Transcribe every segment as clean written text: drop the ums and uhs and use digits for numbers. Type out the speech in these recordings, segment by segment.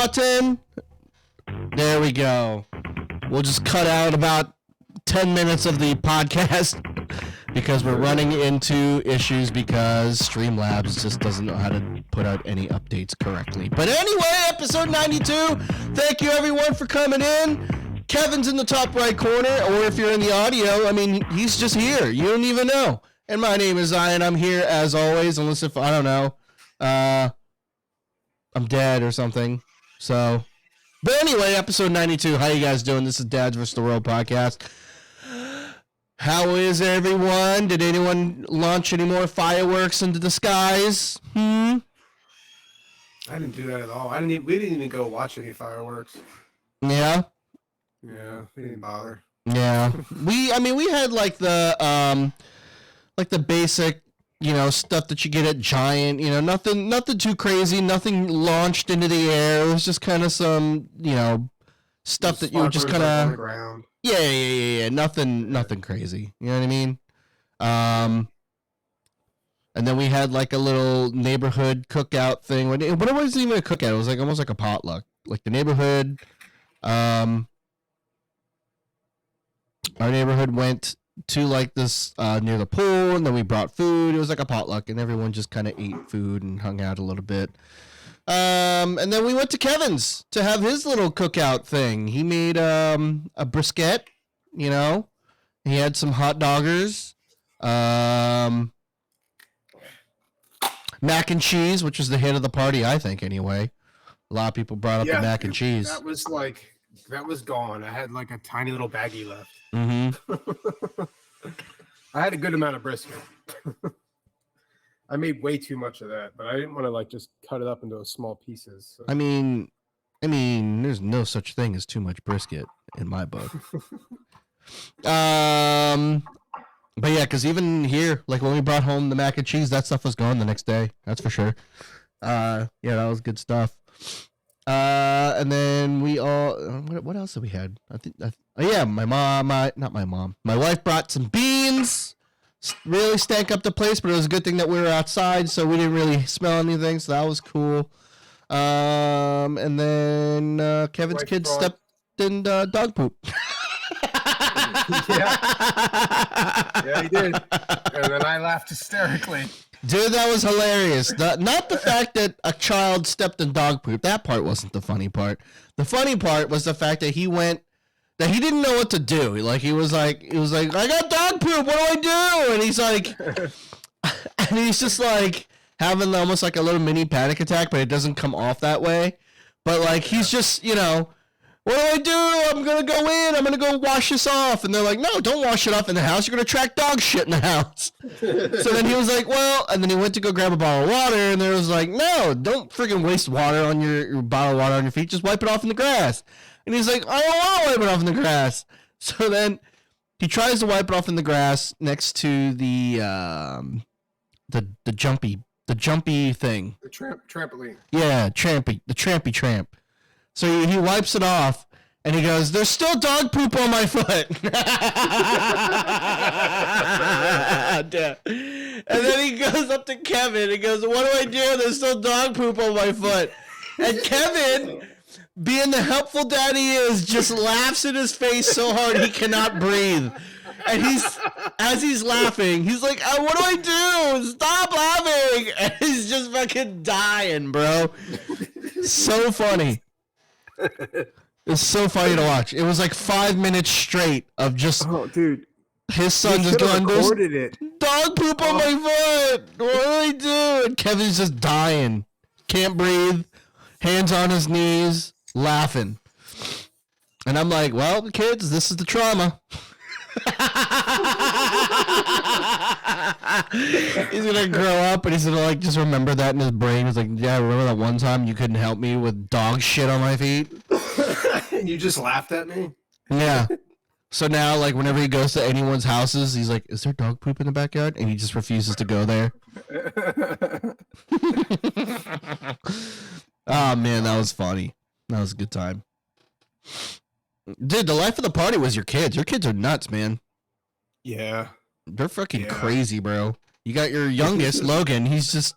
button. There we go. We'll just cut out about 10 minutes of the podcast because we're running into issues because Streamlabs just doesn't know how to put out any updates correctly. But anyway, episode 92. Thank you everyone for coming in. Kevin's in the top right corner, or if you're in the audio, I mean, he's just here. You don't even know. And my name is Zion. I'm here as always, unless if, I don't know, I'm dead or something. So, but anyway, episode 92. How you guys doing? This is Dads vs. the World podcast. How is everyone? Did anyone launch any more fireworks into the skies? I didn't do that at all. We didn't even go watch any fireworks. Yeah? Yeah, we didn't bother. Yeah. We had like the basic, stuff that you get at Giant, nothing too crazy, nothing launched into the air. It was just kind of some, stuff that you would just kind of, yeah. Nothing crazy. You know what I mean? And then we had like a little neighborhood cookout thing. But it wasn't even a cookout. It was like almost like a potluck. Like the neighborhood, our neighborhood went to like this near the pool, and then we brought food. It was like a potluck, and everyone just kind of ate food and hung out a little bit. And then we went to Kevin's to have his little cookout thing. He made a brisket, He had some hot doggers, mac and cheese, which was the hit of the party, I think. Anyway, a lot of people brought up the mac and cheese. That was gone. I had like a tiny little baggie left. Mm-hmm. I had a good amount of brisket. I made way too much of that, but I didn't want to like just cut it up into small pieces. So. I mean, there's no such thing as too much brisket in my book. But yeah, because even here, like when we brought home the mac and cheese, that stuff was gone the next day. That's for sure. Yeah, that was good stuff. And then we all, what else have we had? My wife brought some beans. Really stank up the place, but it was a good thing that we were outside, so we didn't really smell anything, so that was cool. And then Kevin's kid stepped in dog poop. Yeah, he did. And then I laughed hysterically. Dude, that was hilarious. Not the fact that a child stepped in dog poop. That part wasn't the funny part. The funny part was the fact that he didn't know what to do. Like he was like, I got dog poop. What do I do? And he's like, and he's just like having almost like a little mini panic attack, but it doesn't come off that way. But like he's just, what do I do? I'm going to go in. I'm going to go wash this off. And they're like, no, don't wash it off in the house. You're going to attract dog shit in the house. So then he was like, well, and then he went to go grab a bottle of water. And there was like, no, don't freaking waste water on your bottle of water on your feet. Just wipe it off in the grass. And he's like, I don't want to wipe it off in the grass. So then he tries to wipe it off in the grass next to the jumpy thing. The trampoline. Yeah, the trampy tramp. So he wipes it off, and he goes, there's still dog poop on my foot. And then he goes up to Kevin and goes, what do I do? There's still dog poop on my foot. And Kevin, being the helpful dad he is, just laughs in his face so hard he cannot breathe. And as he's laughing, he's like, what do I do? Stop laughing. And he's just fucking dying, bro. So funny. It's so funny to watch. It was like 5 minutes straight of just his son just going, there's dog poop on my foot. What do I do? And Kevin's just dying. Can't breathe. Hands on his knees. Laughing. And I'm like, well, kids, this is the trauma. He's gonna grow up and he's gonna like just remember that in his brain. He's like, yeah, remember that one time you couldn't help me with dog shit on my feet? And you just laughed at me? Yeah. So now, like, whenever he goes to anyone's houses, he's like, is there dog poop in the backyard? And he just refuses to go there. Oh man, that was funny. That was a good time. Dude, the life of the party was your kids. Your kids are nuts, man. Yeah. They're fucking crazy, bro. You got your youngest, Logan. He's just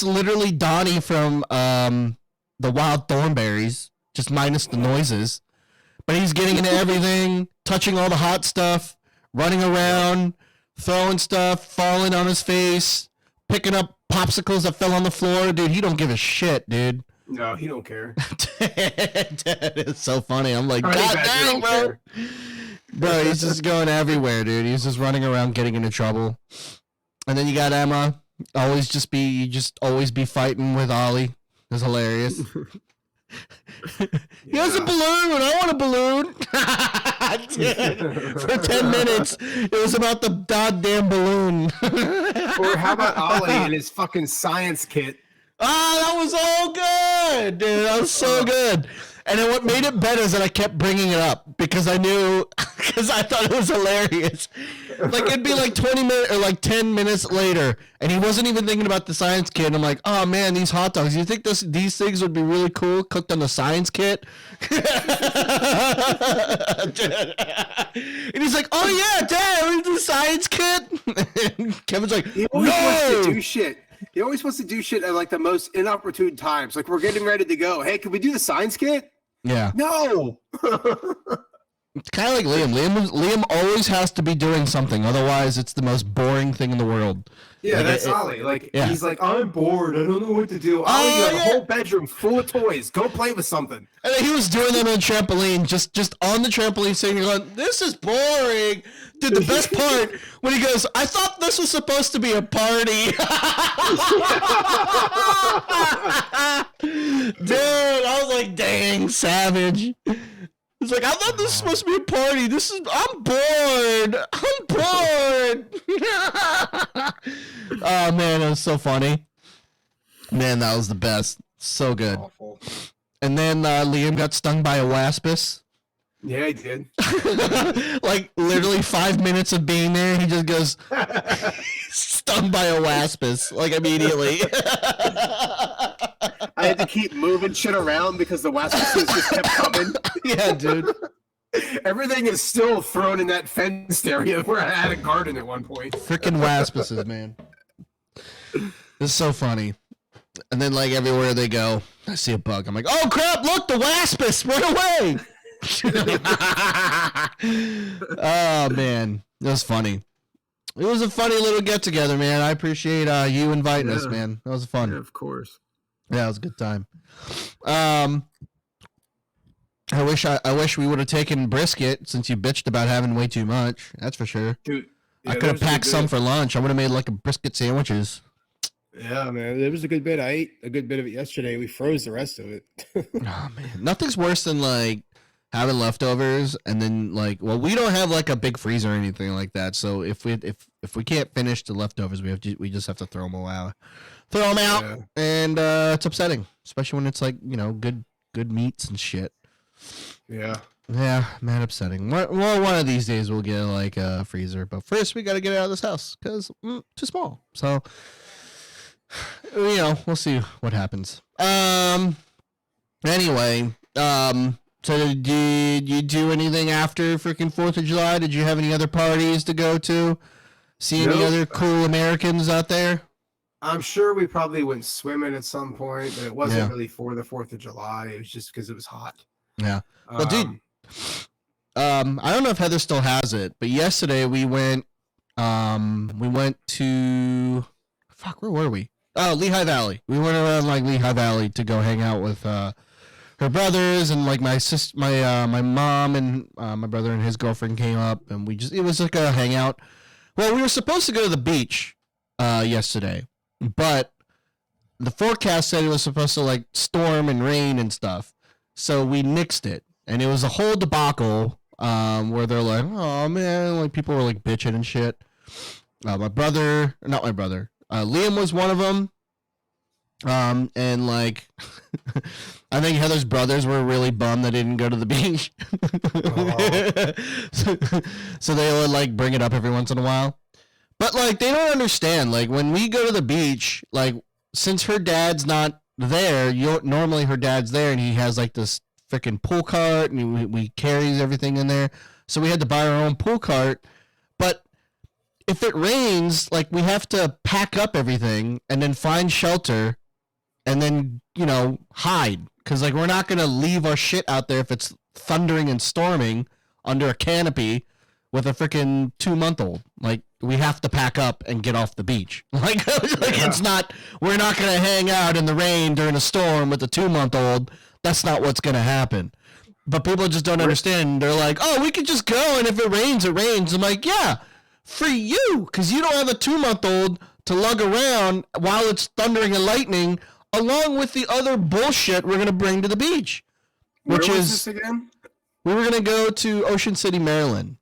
literally Donnie from the wild thornberries, just minus the noises. But he's getting into everything, touching all the hot stuff, running around, throwing stuff, falling on his face, picking up popsicles that fell on the floor. Dude, he don't give a shit, dude. No, he don't care. It's so funny. I'm like, God dang, bro. care. Bro, he's just going everywhere, dude. He's just running around getting into trouble. And then you got Emma. Always be fighting with Ollie. It's hilarious. He has a balloon. I want a balloon. Dude, for 10 minutes, it was about the goddamn balloon. Or how about Ollie and his fucking science kit? Oh, that was all good, dude. That was so good. And then what made it better is that I kept bringing it up because I thought it was hilarious. Like, it'd be like 20 minutes or like 10 minutes later, and he wasn't even thinking about the science kit. And I'm like, oh man, these hot dogs, you think these things would be really cool cooked on the science kit? And he's like, oh yeah, Dad, the science kit? And Kevin's like, He always wants to do shit. He always wants to do shit at like the most inopportune times. Like, we're getting ready to go. Hey, can we do the science kit? Yeah. No. It's kind of like Liam. Liam always has to be doing something. Otherwise, it's the most boring thing in the world. Yeah, like, that's Ollie. Like, yeah. He's like, I'm bored. I don't know what to do. Ollie, you have a whole bedroom full of toys. Go play with something. And then he was doing them on the trampoline, just on the trampoline, saying, going, this is boring. Dude, the best part, when he goes, I thought this was supposed to be a party. Dude, I was like, dang, savage. He's like, I thought this was supposed to be a party. I'm bored. Oh, man, it was so funny. Man, that was the best. So good. Awful. And then Liam got stung by a waspus. Yeah, he did. Like, literally 5 minutes of being there, he just goes, stung by a waspus, like, immediately. I had to keep moving shit around because the waspuses just kept coming. Yeah, dude. Everything is still thrown in that fenced area where I had a garden at one point. Freaking waspuses, man. It's so funny. And then, like, everywhere they go, I see a bug. I'm like, oh, crap, look, the waspus, run away. Oh, man. It was funny. It was a funny little get-together, man. I appreciate you inviting us, man. That was fun. Yeah, of course. Yeah, it was a good time. I wish we would have taken brisket since you bitched about having way too much. That's for sure. Dude, yeah, I could have packed some for lunch. I would have made like a brisket sandwiches. Yeah, man, it was a good bit. I ate a good bit of it yesterday. We froze the rest of it. Oh man, nothing's worse than like having leftovers and then like, well, we don't have like a big freezer or anything like that. So if we can't finish the leftovers, we just have to throw them out. Yeah. And it's upsetting, especially when it's like, you know, good meats and shit. Yeah. Yeah, man, upsetting. Well, one of these days we'll get like a freezer, but first we got to get it out of this house because too small. So, you know, we'll see what happens. Anyway, so did you do anything after freaking 4th of July? Did you have any other parties to go to? See any other cool Americans out there? I'm sure we probably went swimming at some point, but it wasn't really for the 4th of July. It was just because it was hot. Yeah. Well, dude, I don't know if Heather still has it, but yesterday we went to, where were we? Oh, Lehigh Valley. We went around like Lehigh Valley to go hang out with her brothers and like my mom and my brother and his girlfriend came up and it was like a hangout. Well, we were supposed to go to the beach yesterday, but the forecast said it was supposed to like storm and rain and stuff. So we nixed it, and it was a whole debacle where they're like, oh man, like people were like bitching and shit. Liam was one of them. And like, I think Heather's brothers were really bummed they didn't go to the beach. So they would like bring it up every once in a while. But like, they don't understand. Like when we go to the beach, like since her dad's not there, normally her dad's there and he has like this freaking pool cart and we carries everything in there. So we had to buy our own pool cart. But if it rains, like we have to pack up everything and then find shelter and then, hide. Because, like, we're not going to leave our shit out there if it's thundering and storming under a canopy with a freaking 2-month-old. Like, we have to pack up and get off the beach. Like it's not, we're not going to hang out in the rain during a storm with a 2-month-old. That's not what's going to happen. But people just don't understand. They're like, oh, we could just go, and if it rains, it rains. I'm like, yeah, for you, because you don't have a 2-month-old to lug around while it's thundering and lightning, along with the other bullshit we're going to bring to the beach. Which Where was this again? We were going to go to Ocean City, Maryland.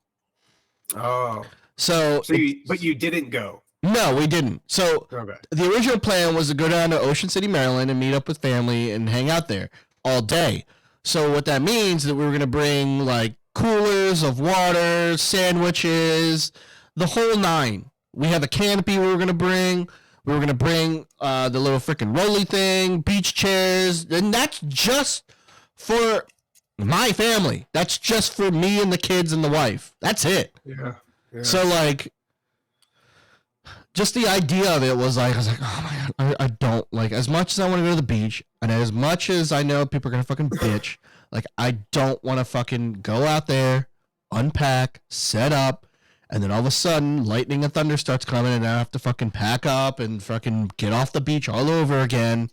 Oh. But you didn't go. No, we didn't. So The original plan was to go down to Ocean City, Maryland and meet up with family and hang out there all day. So what that means is that we were going to bring like coolers of water, sandwiches, the whole nine. We have a canopy we were going to bring. We were going to bring the little freaking rolly thing, beach chairs. And that's just for my family. That's just for me and the kids and the wife. That's it. Yeah. So, like, just the idea of it was like, I was like, oh my God, I don't, like, as much as I want to go to the beach, and as much as I know people are going to fucking bitch, like, I don't want to fucking go out there, unpack, set up, and then all of a sudden, lightning and thunder starts coming, and I have to fucking pack up and fucking get off the beach all over again.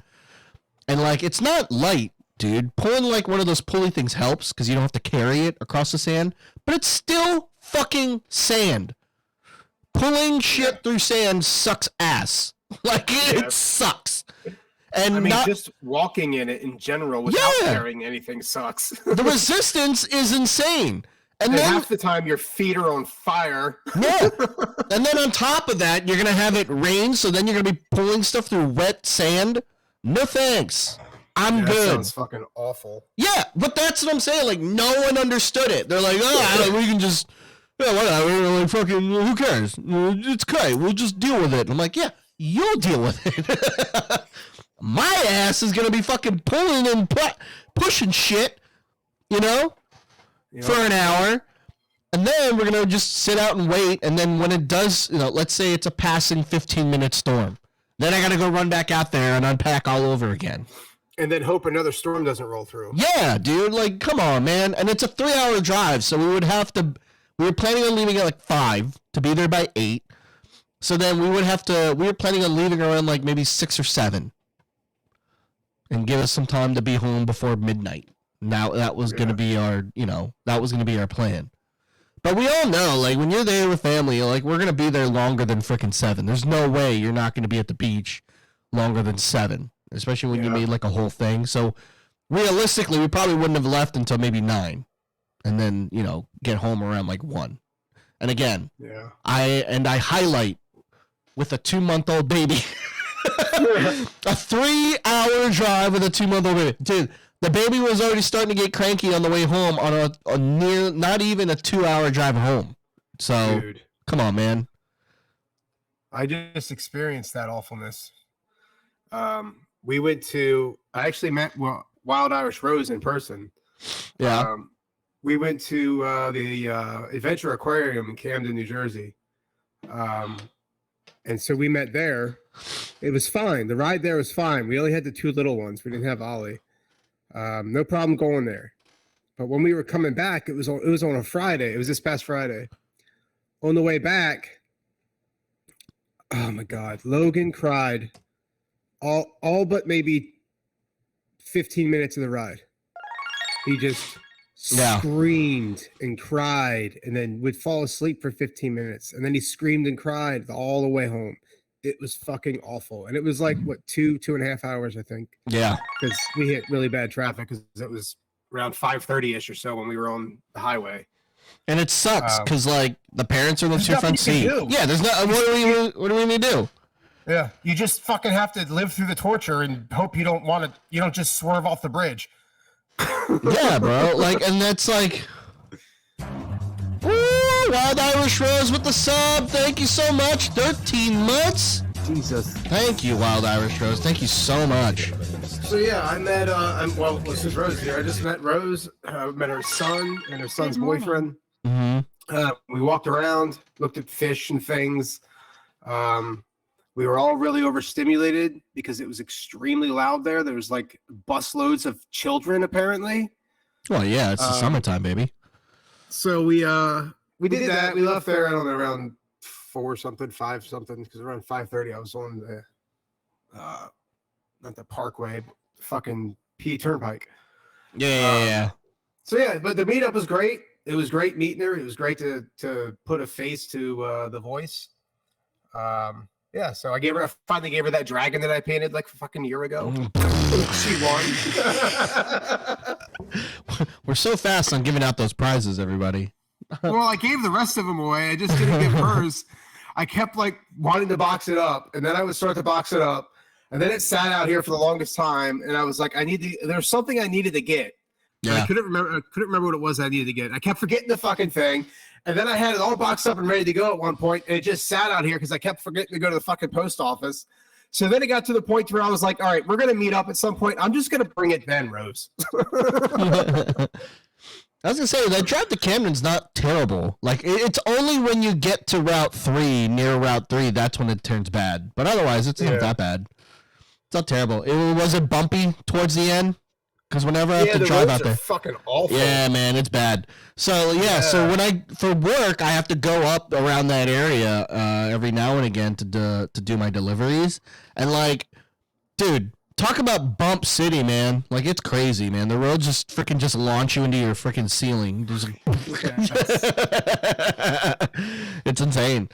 And, like, it's not light, dude. Pulling, like, one of those pulley things helps, because you don't have to carry it across the sand, but it's still fucking sand. Pulling shit through sand sucks ass. Like, it sucks. And I mean, just walking in it in general without carrying anything sucks. The resistance is insane. And then half the time your feet are on fire. Yeah. And then on top of that, you're going to have it rain, so then you're going to be pulling stuff through wet sand. No thanks. I'm good. That sounds fucking awful. Yeah, but that's what I'm saying. Like, no one understood it. They're like, oh, we can just, whatever. Like, fucking, who cares? It's okay. We'll just deal with it. And I'm like, yeah, you'll deal with it. My ass is going to be fucking pulling and pushing shit, for an hour. And then we're going to just sit out and wait. And then when it does, let's say it's a passing 15-minute storm. Then I got to go run back out there and unpack all over again. And then hope another storm doesn't roll through. Yeah, dude. Like, come on, man. And it's a 3-hour drive, so we were planning on leaving at like 5 to be there by 8. So then we were planning on leaving around like maybe 6 or 7 and give us some time to be home before midnight. Now that was going to be our plan. But we all know, like, when you're there with family, like, we're going to be there longer than freaking 7. There's no way you're not going to be at the beach longer than 7. Especially when you made like a whole thing. So realistically, we probably wouldn't have left until maybe 9, and then get home around like 1. And again, I highlight with a 2-month-old baby, a 3-hour drive with a 2-month-old baby, dude. The baby was already starting to get cranky on the way home on a near not even a 2-hour drive home. So dude, come on, man. I just experienced that awfulness. I actually met Wild Irish Rose in person. Yeah. We went to the Adventure Aquarium in Camden, New Jersey. And so we met there. It was fine. The ride there was fine. We only had the 2 little ones. We didn't have Ollie. No problem going there. But when we were coming back, it was on a Friday. It was this past Friday. On the way back, oh my God, Logan cried all but maybe 15 minutes of the ride. He just screamed and cried and then would fall asleep for 15 minutes. And then he screamed and cried all the way home. It was fucking awful. And it was like, 2.5 hours, I think. Yeah. Because we hit really bad traffic because it was around 5:30-ish or so when we were on the highway. And it sucks because, like, the parents are in the 2 front seat. Yeah, there's not. What do we need to do? Yeah, you just fucking have to live through the torture and hope you don't just swerve off the bridge. Yeah, bro. Like, and that's like, woo, Wild Irish Rose with the sub. Thank you so much. 13 months. Jesus. Thank you, Wild Irish Rose. Thank you so much. So yeah, I met. Since Rose here, I just met Rose. Met her son and her son's boyfriend. Mm-hmm. We walked around, looked at fish and things. We were all really overstimulated because it was extremely loud there. There was like busloads of children apparently. Well, yeah, it's the summertime, baby. So we did that. We left there, I don't know, around 5 something, because around 5:30 I was on the not the Parkway, but fucking P Turnpike. Yeah. So yeah, but the meetup was great. It was great meeting her. It was great to put a face to the voice. Yeah, so I finally gave her that dragon that I painted like a fucking year ago. She won. We're so fast on giving out those prizes, everybody. Well, I gave the rest of them away. I just didn't give hers. I kept like wanting to box it up, and then I would start to box it up, and then it sat out here for the longest time, and I was like, there's something I needed to get. Yeah. I couldn't remember what it was I needed to get. I kept forgetting the fucking thing. And then I had it all boxed up and ready to go at one point, and it just sat out here because I kept forgetting to go to the fucking post office. So then it got to the point where I was like, all right, we're going to meet up at some point. I'm just going to bring it then, Rose. I was going to say, that drive to Camden's not terrible. Like, it's only when you get to near Route 3, that's when it turns bad. But otherwise, it's not that bad. It's not terrible. Was it bumpy towards the end? Because whenever I have to drive out there, fucking awful. Yeah, man, it's bad. So so when for work, I have to go up around that area every now and again to do my deliveries, and like, dude, talk about bump city, man. Like, it's crazy, man. The roads just launch you into your freaking ceiling. It's insane.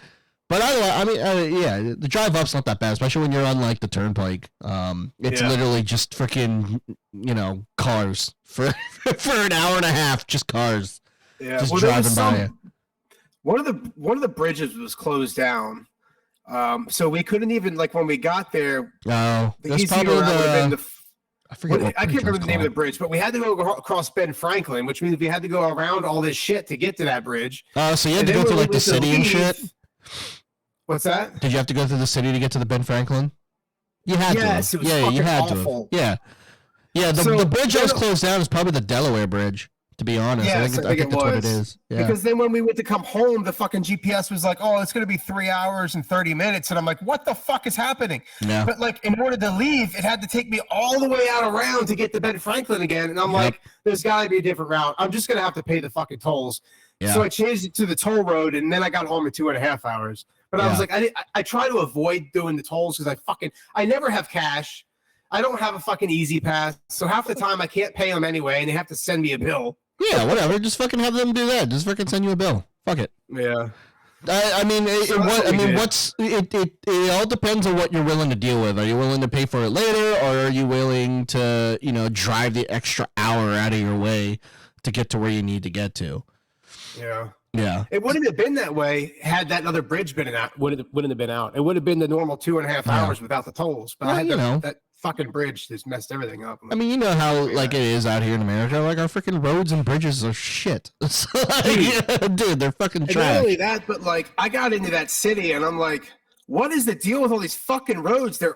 But the drive up's not that bad, especially when you're on like the turnpike. It's literally just freaking, cars for an hour and a half, just cars. Yeah, just driving by it. One of the bridges was closed down, so we couldn't even, like, when we got there. Oh, that's probably I forget. I can't remember the name of the bridge, but we had to go across Ben Franklin, which means we had to go around all this shit to get to that bridge. Oh, so you had to go through like the city and shit. What's that? Did you have to go through the city to get to the Ben Franklin? You had to. Yes, it was fucking awful. Yeah. Yeah, the bridge that was closed down is probably the Delaware Bridge, to be honest. Yes, I think that's what it is. Yeah. Because then when we went to come home, the fucking GPS was like, oh, it's going to be 3 hours and 30 minutes. And I'm like, what the fuck is happening? Yeah. But like, in order to leave, it had to take me all the way out around to get to Ben Franklin again. And I'm like, there's got to be a different route. I'm just going to have to pay the fucking tolls. Yeah. So I changed it to the toll road, and then I got home in 2.5 hours. But I was like, I try to avoid doing the tolls because I never have cash. I don't have a fucking Easy Pass. So half the time I can't pay them anyway, and they have to send me a bill. Yeah, whatever. Just fucking have them do that. Just fucking send you a bill. Fuck it. Yeah. It all depends on what you're willing to deal with. Are you willing to pay for it later, or are you willing to, drive the extra hour out of your way to get to where you need to get to? Yeah. Yeah. It wouldn't have been that way had that other bridge been out. Wouldn't have been out. It would have been the normal 2.5 hours without the tolls. But I had that fucking bridge just messed everything up. I mean, you know how like it is out here in America. Like, our freaking roads and bridges are shit. Dude, they're fucking trash. Not only that, but like, I got into that city and I'm like, what is the deal with all these fucking roads? They're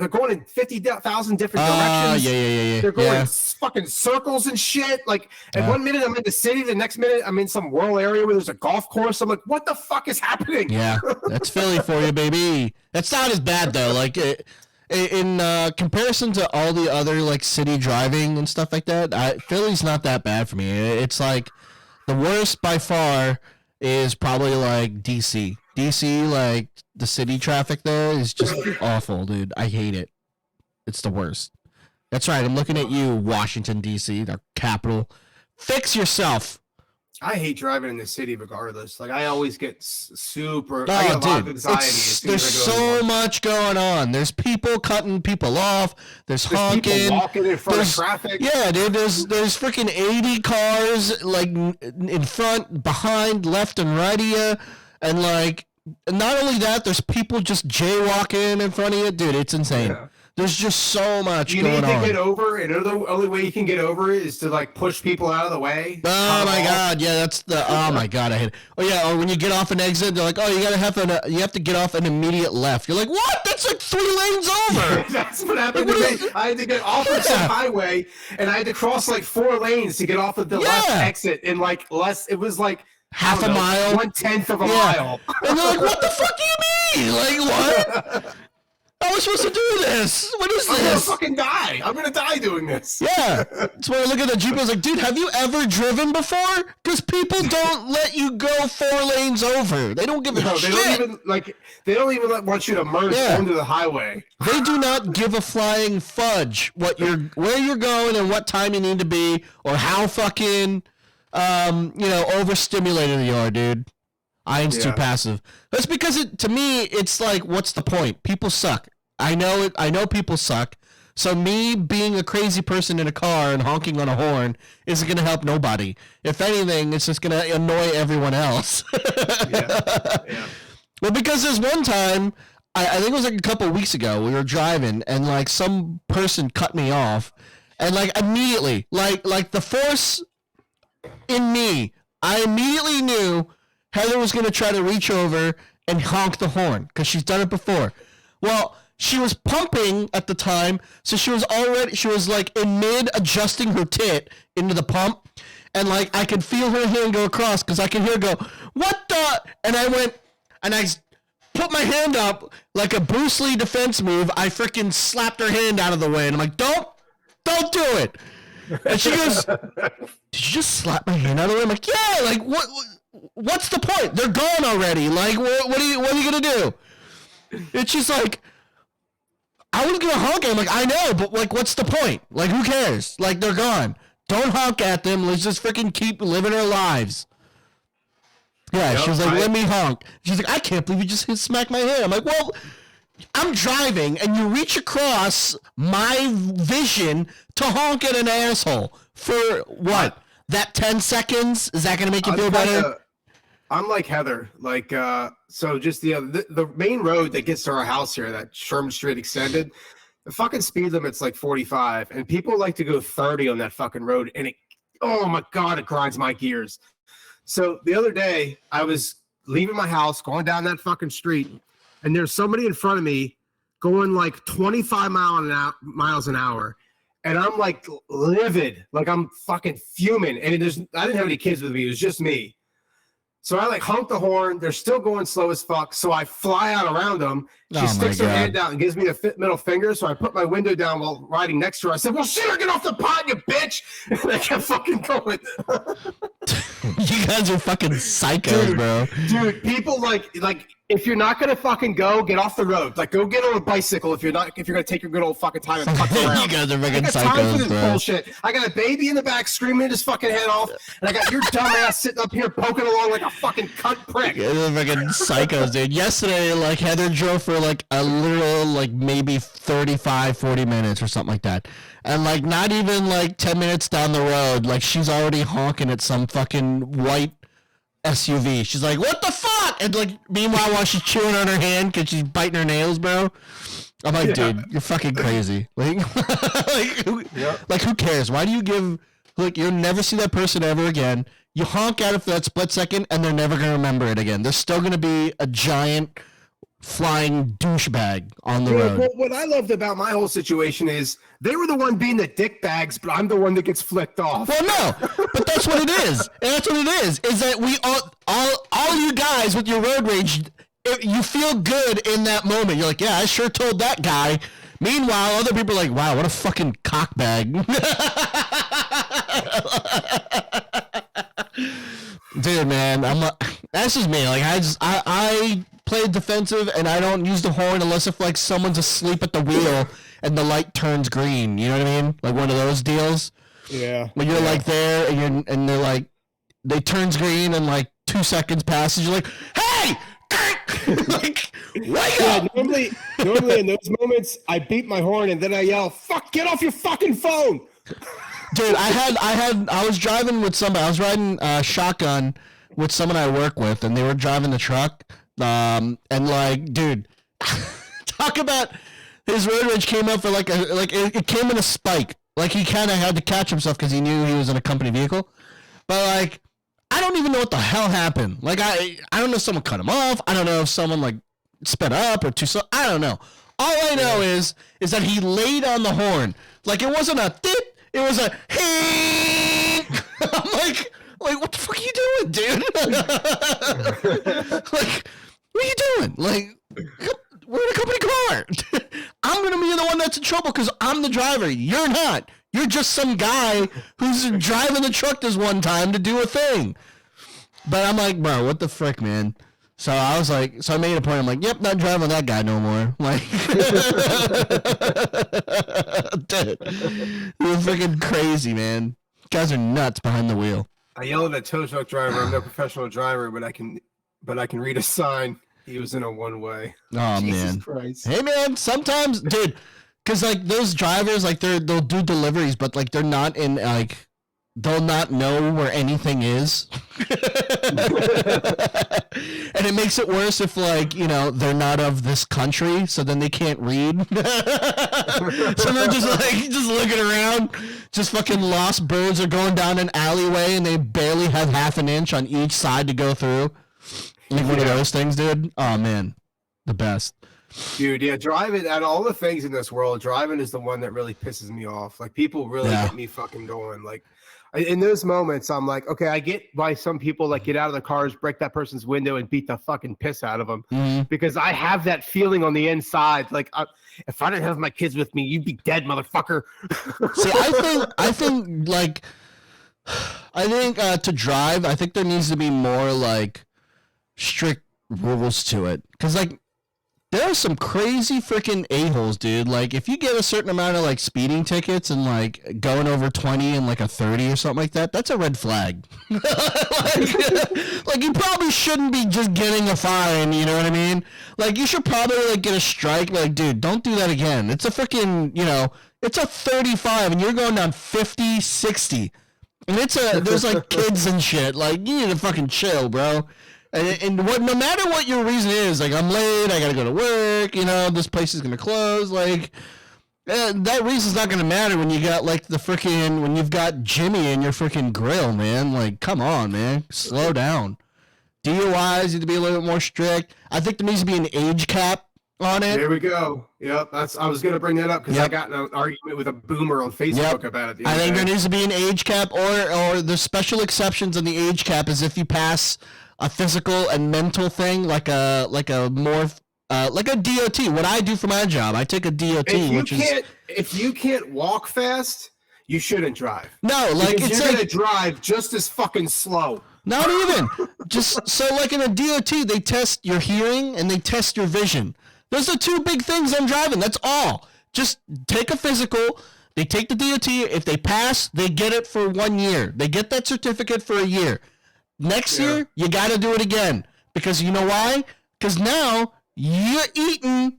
going in 50,000 different directions. Yeah. They're going fucking circles and shit. Like, at 1 minute I'm in the city, the next minute I'm in some rural area where there's a golf course. I'm like, what the fuck is happening? Yeah, that's Philly for you, baby. That's not as bad though. Like, in comparison to all the other like city driving and stuff like that, Philly's not that bad for me. It's like the worst by far is probably like DC. DC, like the city traffic there is just awful, dude. I hate it. It's the worst. That's right. I'm looking at you, Washington, D.C., the capital. Fix yourself. I hate driving in the city regardless. Like, I always get super. Oh, I get a lot of dude, anxiety. there's so much going on. There's people cutting people off. There's honking. People walking in front of traffic. Yeah, dude. There's freaking 80 cars like in front, behind, left, and right of you, and like. Not only that, there's people just jaywalking in front of you. Dude, it's insane. Yeah. There's just so much going on. You need to get over, and the only way you can get over it is to, like, push people out of the way. Oh, my God. Yeah, oh, my God, I hate it. Oh, yeah, or when you get off an exit, they're like, oh, you have to get off an immediate left. You're like, what? That's like 3 lanes over. That's what happened to me. I had to get off of some highway, and I had to cross, like, 4 lanes to get off of the left exit in, like, less. It was, like, half a mile, 1/10 of a mile. And they're like, "What the fuck do you mean? Like what? How am I supposed to do this? What is this? I'm gonna fucking die. I'm gonna die doing this." Yeah. That's why I look at the Jeep and I was like, dude, have you ever driven before? Because people don't let you go 4 lanes over. They don't give a shit. They don't even want you to merge onto the highway. They do not give a flying fudge where you're going and what time you need to be or how fucking overstimulated you are, dude. I am too passive. That's because to me, it's like, what's the point? People suck. I know it. I know people suck. So me being a crazy person in a car and honking on a horn isn't going to help nobody. If anything, it's just going to annoy everyone else. Yeah. Well, because there's one time, I think it was like a couple of weeks ago, we were driving and like some person cut me off, and like immediately, like the force in me, I immediately knew Heather was going to try to reach over and honk the horn because she's done it before. Well, she was pumping at the time, so she was like in mid adjusting her tit into the pump, and like I could feel her hand go across because I could hear her go, "What the?" And I went, and I put my hand up like a Bruce Lee defense move. I freaking slapped her hand out of the way, and I'm like, "Don't do it." And she goes, "Did you just slap my hand out of the way?" I'm like, "Yeah, like what's the point? They're gone already. Like, what are you gonna do?" And she's like, "I was gonna honk at him." Like, I know, but like, what's the point? Like, who cares? Like, they're gone. Don't honk at them. Let's just freaking keep living our lives. Yeah, she was like, "Let me honk." She's like, "I can't believe you just smacked my hand." I'm like, "Well, I'm driving, and you reach across my vision to honk at an asshole for what? That 10 seconds? Is that gonna make you feel better?" I'm like Heather. Like, so just the main road that gets to our house here, that Sherman Street Extended, the fucking speed limit's like 45, and people like to go 30 on that fucking road, and oh my God, it grinds my gears. So the other day, I was leaving my house, going down that fucking street, and there's somebody in front of me going like 25 miles an hour. And I'm like livid, like I'm fucking fuming. And I didn't have any kids with me, it was just me. So I like honk the horn. They're still going slow as fuck. So I fly out around them. She sticks her hand out and gives me the middle finger. So I put my window down while riding next to her. I said, "Well, shit, get off the pot, you bitch." And I kept fucking going. You guys are fucking psychos, bro. Dude, people like if you're not gonna fucking go, get off the road. Like, go get on a bicycle if you're gonna take your good old fucking time and fuck around. You guys are fucking psychos, time for this bro. bullshit. I got a baby in the back screaming his fucking head off, and I got your dumb ass sitting up here poking along like a fucking cunt prick. Yeah, they're fucking psychos, dude. Yesterday, like, Heather drove for like a literal, like, maybe 35, 40 minutes or something like that. And like, not even like 10 minutes down the road, like, she's already honking at some fucking white SUV. She's like, "What the fuck?" And like, meanwhile, while she's chewing on her hand because she's biting her nails, bro. I'm like, dude, you're fucking crazy. Like, who cares? Why do you give? Look, you'll never see that person ever again. You honk at it for that split second, and they're never gonna remember it again. There's still gonna be a giant flying douchebag on the road. Well, what I loved about my whole situation is they were the one being the dick bags, but I'm the one that gets flicked off. Well, no, but that's what it is. And that's what it is that we all you guys with your road rage, you feel good in that moment. You're like, "Yeah, I sure told that guy." Meanwhile, other people are like, "Wow, what a fucking cockbag." Dude, man, that's just me. Like, I play defensive, and I don't use the horn unless if like someone's asleep at the wheel and the light turns green. You know what I mean? Like one of those deals. Yeah. When you're like there and they're like, they turns green and like 2 seconds passes, you're like, "Hey!" Like, wake up! Normally in those moments, I beat my horn and then I yell, "Fuck! Get off your fucking phone!" Dude, I was driving with somebody. I was riding shotgun with someone I work with, and they were driving the truck. And like, dude, talk about his road rage came up for it came in a spike. Like, he kind of had to catch himself because he knew he was in a company vehicle. But like, I don't even know what the hell happened. Like, I don't know if someone cut him off. I don't know if someone like sped up or too slow. I don't know. All I know is that he laid on the horn. Like, it wasn't a dip. It was a hey. Like, what the fuck are you doing, dude? Like, what are you doing? Like, we're in a company car. I'm going to be the one that's in trouble because I'm the driver. You're not. You're just some guy who's driving the truck this one time to do a thing. But I'm like, bro, what the frick, man? So I was like, so I made a point. I'm like, yep, not driving that guy no more. Like, dude, you're freaking crazy, man. You guys are nuts behind the wheel. I yelled at a tow truck driver. I'm no professional driver, but I can read a sign. He was in a one-way. Oh, Jesus man. Christ. Hey, man, sometimes, dude, because, like, those drivers, like, they'll do deliveries, but, like, they're not in, like, they'll not know where anything is. And it makes it worse if, like, you know, they're not of this country, so then they can't read. So they're just, like, just looking around. Just fucking lost birds are going down an alleyway, and they barely have half an inch on each side to go through. Like one of those things, dude. Oh, man. The best. Dude, yeah, driving, out of all the things in this world, driving is the one that really pisses me off. Like, people really get me fucking going. Like, in those moments, I'm like, okay, I get why some people, like, get out of the cars, break that person's window, and beat the fucking piss out of them. Mm-hmm. Because I have that feeling on the inside. Like, if I didn't have my kids with me, you'd be dead, motherfucker. See, I think, like, to drive, I think there needs to be more, like, strict rules to it. Because, like, there are some crazy freaking a-holes, dude. Like, if you get a certain amount of, like, speeding tickets and, like, going over 20 and, like, a 30 or something like that, that's a red flag. like, you probably shouldn't be just getting a fine, you know what I mean? Like, you should probably, like, get a strike. Like, dude, don't do that again. It's a freaking, you know, it's a 35 and you're going down 50, 60. And there's, like, kids and shit. Like, you need to fucking chill, bro. And what, no matter what your reason is, like, I'm late, I gotta go to work, you know, this place is gonna close, like, that reason's not gonna matter when you got, like, when you've got Jimmy in your freaking grill, man. Like, come on, man, slow down. DUIs need to be a little bit more strict. I think there needs to be an age cap on it. There we go. Yep, I was gonna bring that up because I got in an argument with a boomer on Facebook about it. I think there needs to be an age cap, or the special exceptions on the age cap is if you pass a physical and mental thing, like a DOT. What I do for my job, I take a DOT, if you can't walk fast, you shouldn't drive. No, like, because it's you're like, gonna drive just as fucking slow. Not even. Just so, like, in a DOT, they test your hearing and they test your vision. Those are two big things on driving. That's all. Just take a physical. They take the DOT. If they pass, they get it for 1 year. They get that certificate for a year. Next year, you got to do it again. Because you know why? Because now you're eating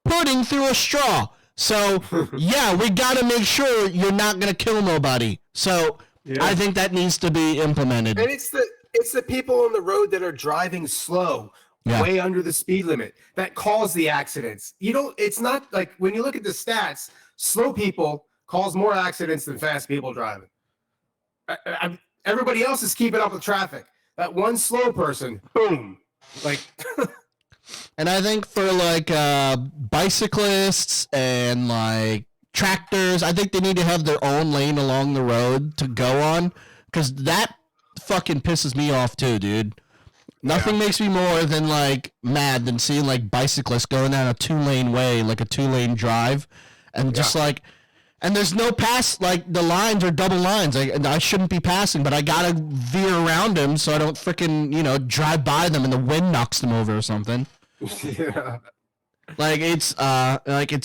pudding through a straw. So, yeah, we got to make sure you're not going to kill nobody. So, I think that needs to be implemented. And it's the people on the road that are driving slow, way under the speed limit, that cause the accidents. It's not like, when you look at the stats, slow people cause more accidents than fast people driving. Everybody else is keeping up with traffic. That one slow person, boom. Like, and I think for, like, bicyclists and, like, tractors, I think they need to have their own lane along the road to go on, because that fucking pisses me off too, dude. Nothing makes me more than, like, mad than seeing, like, bicyclists going down a 2-lane way, like a 2-lane drive, and just, like, and there's no pass, like, the lines are double lines. I shouldn't be passing, but I gotta veer around them so I don't freaking, you know, drive by them and the wind knocks them over or something. Yeah. Like, it's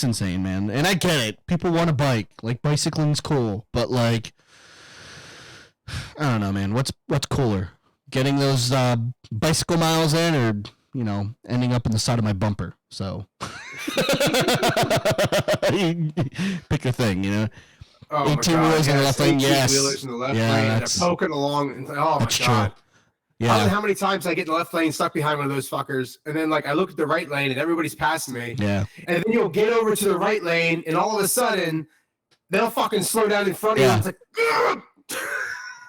insane, man. And I get it. People want a bike. Like, bicycling's cool, but, like, I don't know, man. What's cooler? Getting those bicycle miles in, or, you know, ending up in the side of my bumper? So pick a thing, you know. 18 wheels in the left lane, yes. In the left lane, and they're poking along. And, oh my god. True. Yeah. I don't know how many times I get in the left lane stuck behind one of those fuckers, and then, like, I look at the right lane and everybody's passing me. Yeah. And then you'll get over to the right lane, and all of a sudden they'll fucking slow down in front of you. It's like, ugh!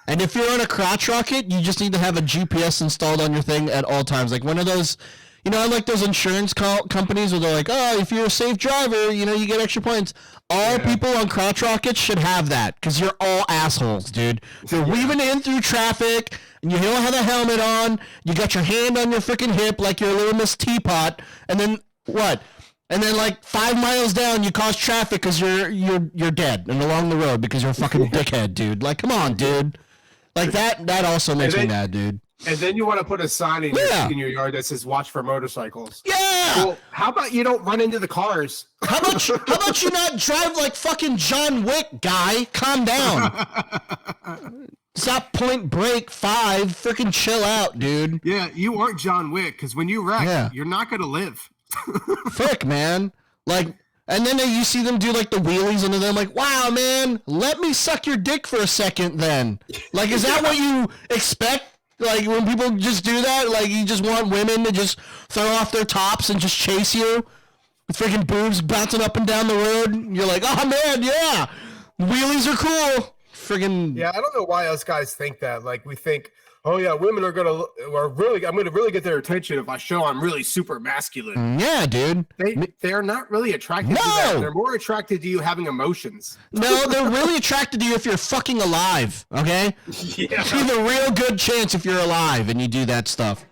And if you're on a crotch rocket, you just need to have a GPS installed on your thing at all times. Like one of those, You know, like those insurance companies where they're like, oh, if you're a safe driver, you know, you get extra points. All people on crotch rockets should have that because you're all assholes, dude. You're weaving in through traffic and you don't have a helmet on. You got your hand on your freaking hip like you're a little Miss Teapot. And then what? And then like 5 miles down, you cause traffic because you're dead and along the road because you're a fucking dickhead, dude. Like, come on, dude. Like that also makes me mad, dude. And then you want to put a sign in your yard that says "Watch for motorcycles." Yeah. Well, how about you don't run into the cars? How about you not drive like fucking John Wick, guy? Calm down. Stop Point Break 5. Freaking chill out, dude. Yeah, you aren't John Wick because when you wreck, you're not gonna live. Frick, man. Like, and then you see them do like the wheelies, and then I'm like, wow, man, let me suck your dick for a second. Then, like, is that what you expect? Like, when people just do that, like, you just want women to just throw off their tops and just chase you with freaking boobs bouncing up and down the road. You're like, oh, man, yeah, wheelies are cool. Friggin' Yeah, I don't know why us guys think that. Like, we think, oh, yeah, women I'm going to really get their attention if I show I'm really super masculine. Yeah, dude. They're not really attracted to that. They're more attracted to you having emotions. No, they're really attracted to you if you're fucking alive, okay? Yeah. You have a real good chance if you're alive and you do that stuff.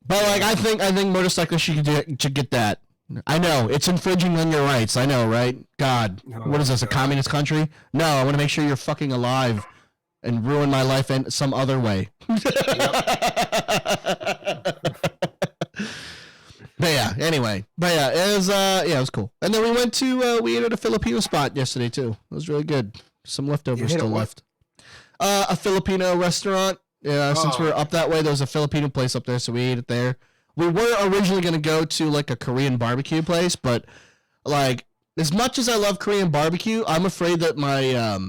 But, like, I think motorcyclists should get that. I know, it's infringing on your rights. I know, right? God, what is this, a communist country? No, I want to make sure you're fucking alive and ruin my life in some other way. But yeah, it was cool. And then we went to we ate at a Filipino spot yesterday too. It was really good. Some leftovers still left. A Filipino restaurant. Yeah, since we're up that way, there was a Filipino place up there, so we ate it there. We were originally gonna go to like a Korean barbecue place, but like as much as I love Korean barbecue, I'm afraid that my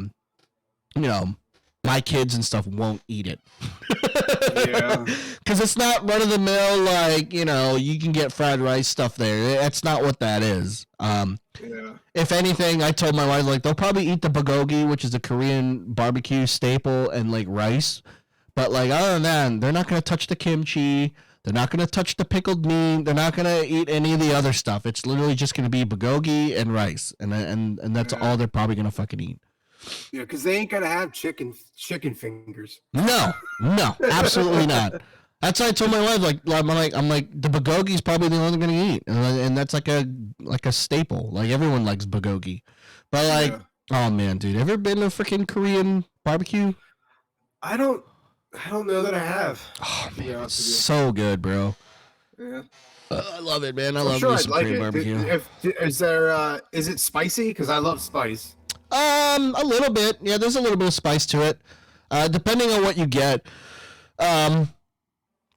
my kids and stuff won't eat it. Yeah. Because it's not run of the mill, like, you know, you can get fried rice stuff there. That's not what that is. If anything, I told my wife, like, they'll probably eat the bulgogi, which is a Korean barbecue staple, and, like, rice. But, like, other than that, they're not going to touch the kimchi. They're not going to touch the pickled meat. They're not going to eat any of the other stuff. It's literally just going to be bulgogi and rice. And that's all they're probably going to fucking eat. Yeah, because they ain't gonna have chicken fingers. No, absolutely not. That's why I told my wife, I'm like, the bulgogi is probably the only thing I'm gonna eat, and that's like a staple. Like everyone likes bulgogi, but like, oh man, dude, ever been to freaking Korean barbecue? I don't know that I have. Oh man, it's so good, bro. Yeah. I love it, man. I love me some Korean barbecue. Is it spicy? Because I love spice. A little bit. Yeah, there's a little bit of spice to it. Depending on what you get.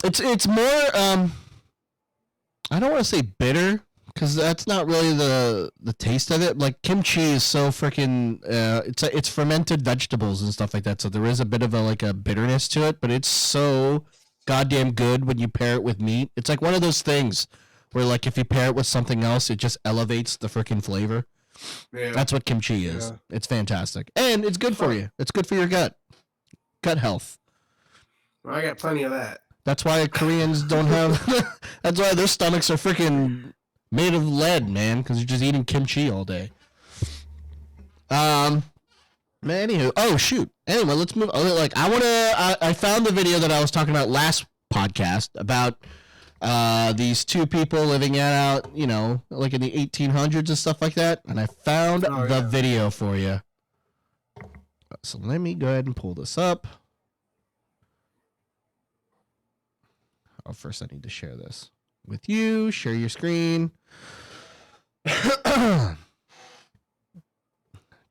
It's more I don't want to say bitter because that's not really the taste of it. Like kimchi is so freaking it's fermented vegetables and stuff like that. So there is a bit of a bitterness to it, but it's so goddamn good when you pair it with meat. It's like one of those things where like if you pair it with something else, it just elevates the freaking flavor. Yeah. That's what kimchi is. Yeah. It's fantastic. And it's good for you. It's good for your gut health. Well, I got plenty of that. That's why Koreans don't have... That's why their stomachs are freaking made of lead, man, because you're just eating kimchi all day. Anywho, oh, shoot. Anyway, let's move... I found the video that I was talking about last podcast about... these two people living out, you know, like in the 1800s and stuff like that. And I found the video for you. So let me go ahead and pull this up. Oh, first I need to share this with you. Share your screen.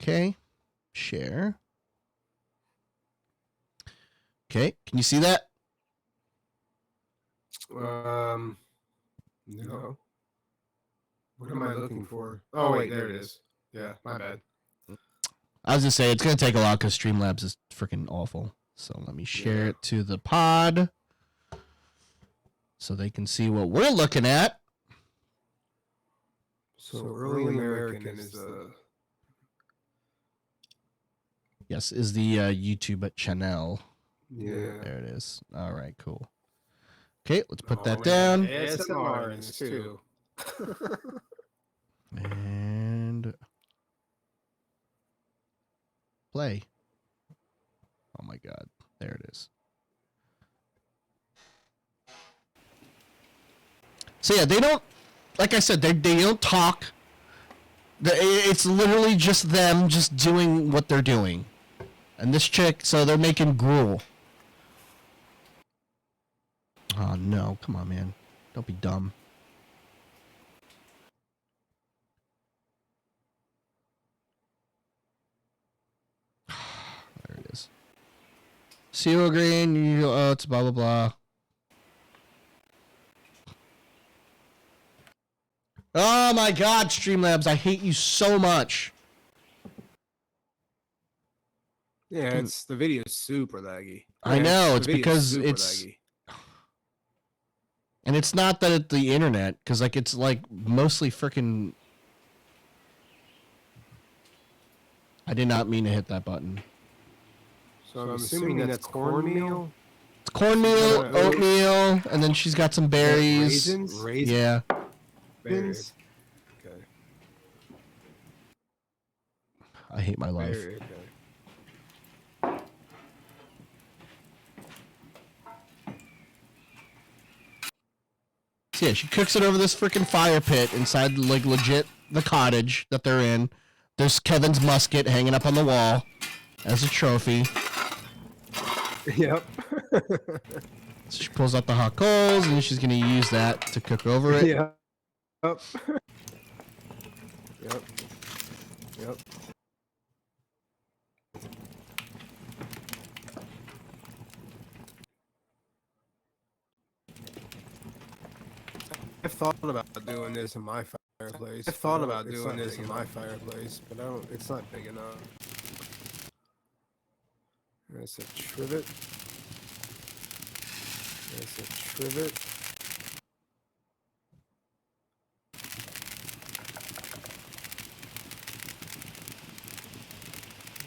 Okay. Share. Okay. Can you see that? No. What am I looking for? Oh, wait, there it is. Yeah, my bad. I was gonna say it's gonna take a while because Streamlabs is freaking awful. So let me share it to the pod so they can see what we're looking at. So early American is the... Yes, is the YouTube channel. Yeah. There it is. All right, cool. Okay, let's put that down. ASMR in this too. And play. Oh my god. There it is. So yeah, they don't, like I said, they don't talk. It's literally just them just doing what they're doing. And this chick, so they're making gruel. Oh no, come on, man. Don't be dumb. There it is. Seal green, it's blah blah blah. Oh my god, Streamlabs, I hate you so much. Yeah, it's the video is super laggy. I know, it's because it's laggy. And it's not that it's the internet, because like it's like mostly freaking. I did not mean to hit that button. So I'm assuming that's cornmeal. It's cornmeal, oatmeal, and then she's got some berries. Raisins? Yeah. Berries. Okay. I hate my life. Okay. So yeah, she cooks it over this freaking fire pit inside, like, legit the cottage that they're in. There's Kevin's musket hanging up on the wall as a trophy. Yep. So she pulls out the hot coals, and she's gonna use that to cook over it. Yeah. Yep. Yep. Yep. I've thought about doing this in my fireplace. I've thought about doing this in my fireplace, but I don't. It's not big enough. There's a trivet. There's a trivet.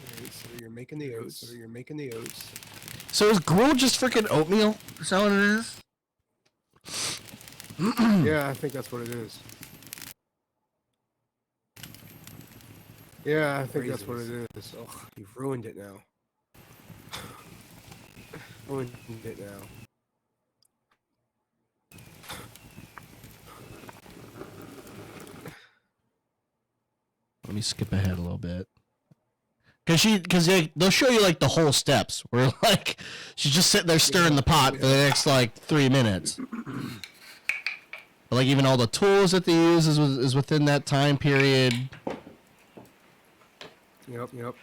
Alright, so you're making the oats. So you're making the oats. So is gruel just freaking oatmeal? Is that what it is? Yeah, I think that's what it is. Yeah, I think that's what it is. Oh, you've ruined it now. Ruined it now. Let me skip ahead a little bit. Because they'll show you like the whole steps where like she's just sitting there stirring the pot for the next like 3 minutes. But, like even all the tools that they use is within that time period. Yep, yep.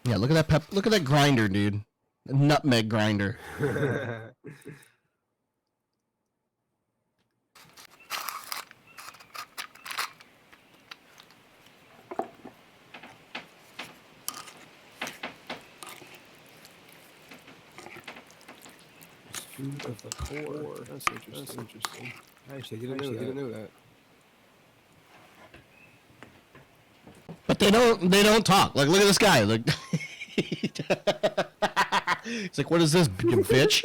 Yeah, look at that look at that grinder, dude. A nutmeg grinder. Of the core. That's interesting. I actually didn't know that. But they don't talk. Like look at this guy. Like it's like, what is this, you bitch?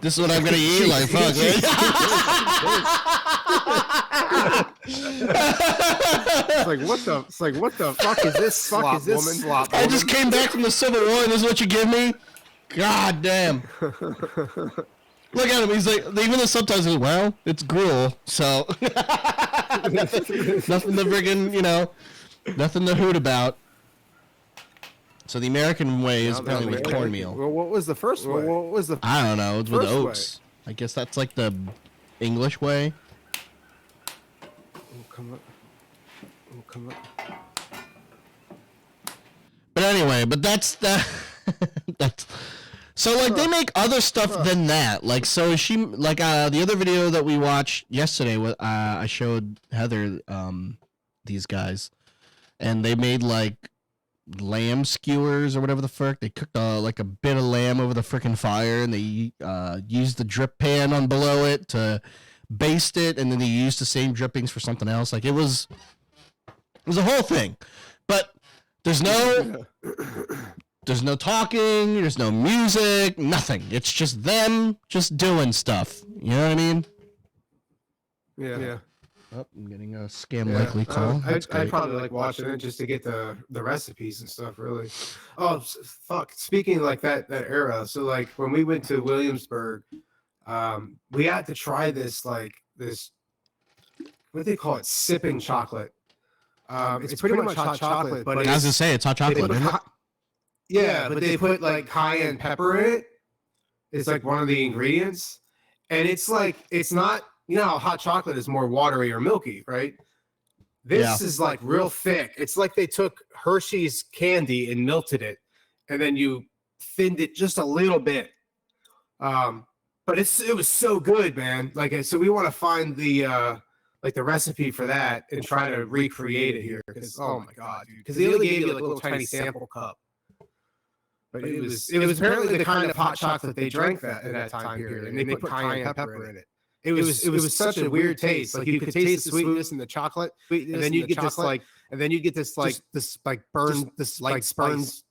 This is what I'm gonna eat. Like fuck. It's like what the fuck is this slop woman? I just came back from the Civil War and this is what you give me? God damn. Look at him. He's like, even the subtitles are, well, it's gruel, so. Nothing to friggin', nothing to hoot about. So the American way is apparently with cornmeal. Well, what was the first way? What was the I don't know. It's with first oats. I guess that's like the English way. Come up. But anyway, that's that's. So like they make other stuff than that. Like so she like the other video that we watched yesterday with I showed Heather these guys, and they made like lamb skewers or whatever the frick. They cooked like a bit of lamb over the frickin' fire, and they used the drip pan on below it to baste it, and then they used the same drippings for something else. Like it was a whole thing. But there's no There's no talking, there's no music, nothing. It's just them just doing stuff. You know what I mean? Yeah. Oh, I'm getting a scam likely call. I'd probably like watching it just to get the recipes and stuff, really. Oh, fuck. Speaking like that era, so like when we went to Williamsburg, we had to try this, what do they call it? Sipping chocolate. It's pretty much hot chocolate, but I was gonna say it's hot chocolate, isn't it? Yeah, but they put like cayenne pepper in it. It's like one of the ingredients. And it's like, it's not, you know how hot chocolate is more watery or milky, right? This is like real thick. It's like they took Hershey's candy and melted it, and then you thinned it just a little bit. But it was so good, man. Like, so we want to find the recipe for that and try to recreate it here. Because oh my god, dude! Because they only gave you like a little tiny sample cup. But it was apparently the kind of hot chocolate they drank at that time period, and they put cayenne pepper in it. It was such a weird taste. Like you could taste the sweetness in the chocolate, and then you get this burn, this light spice.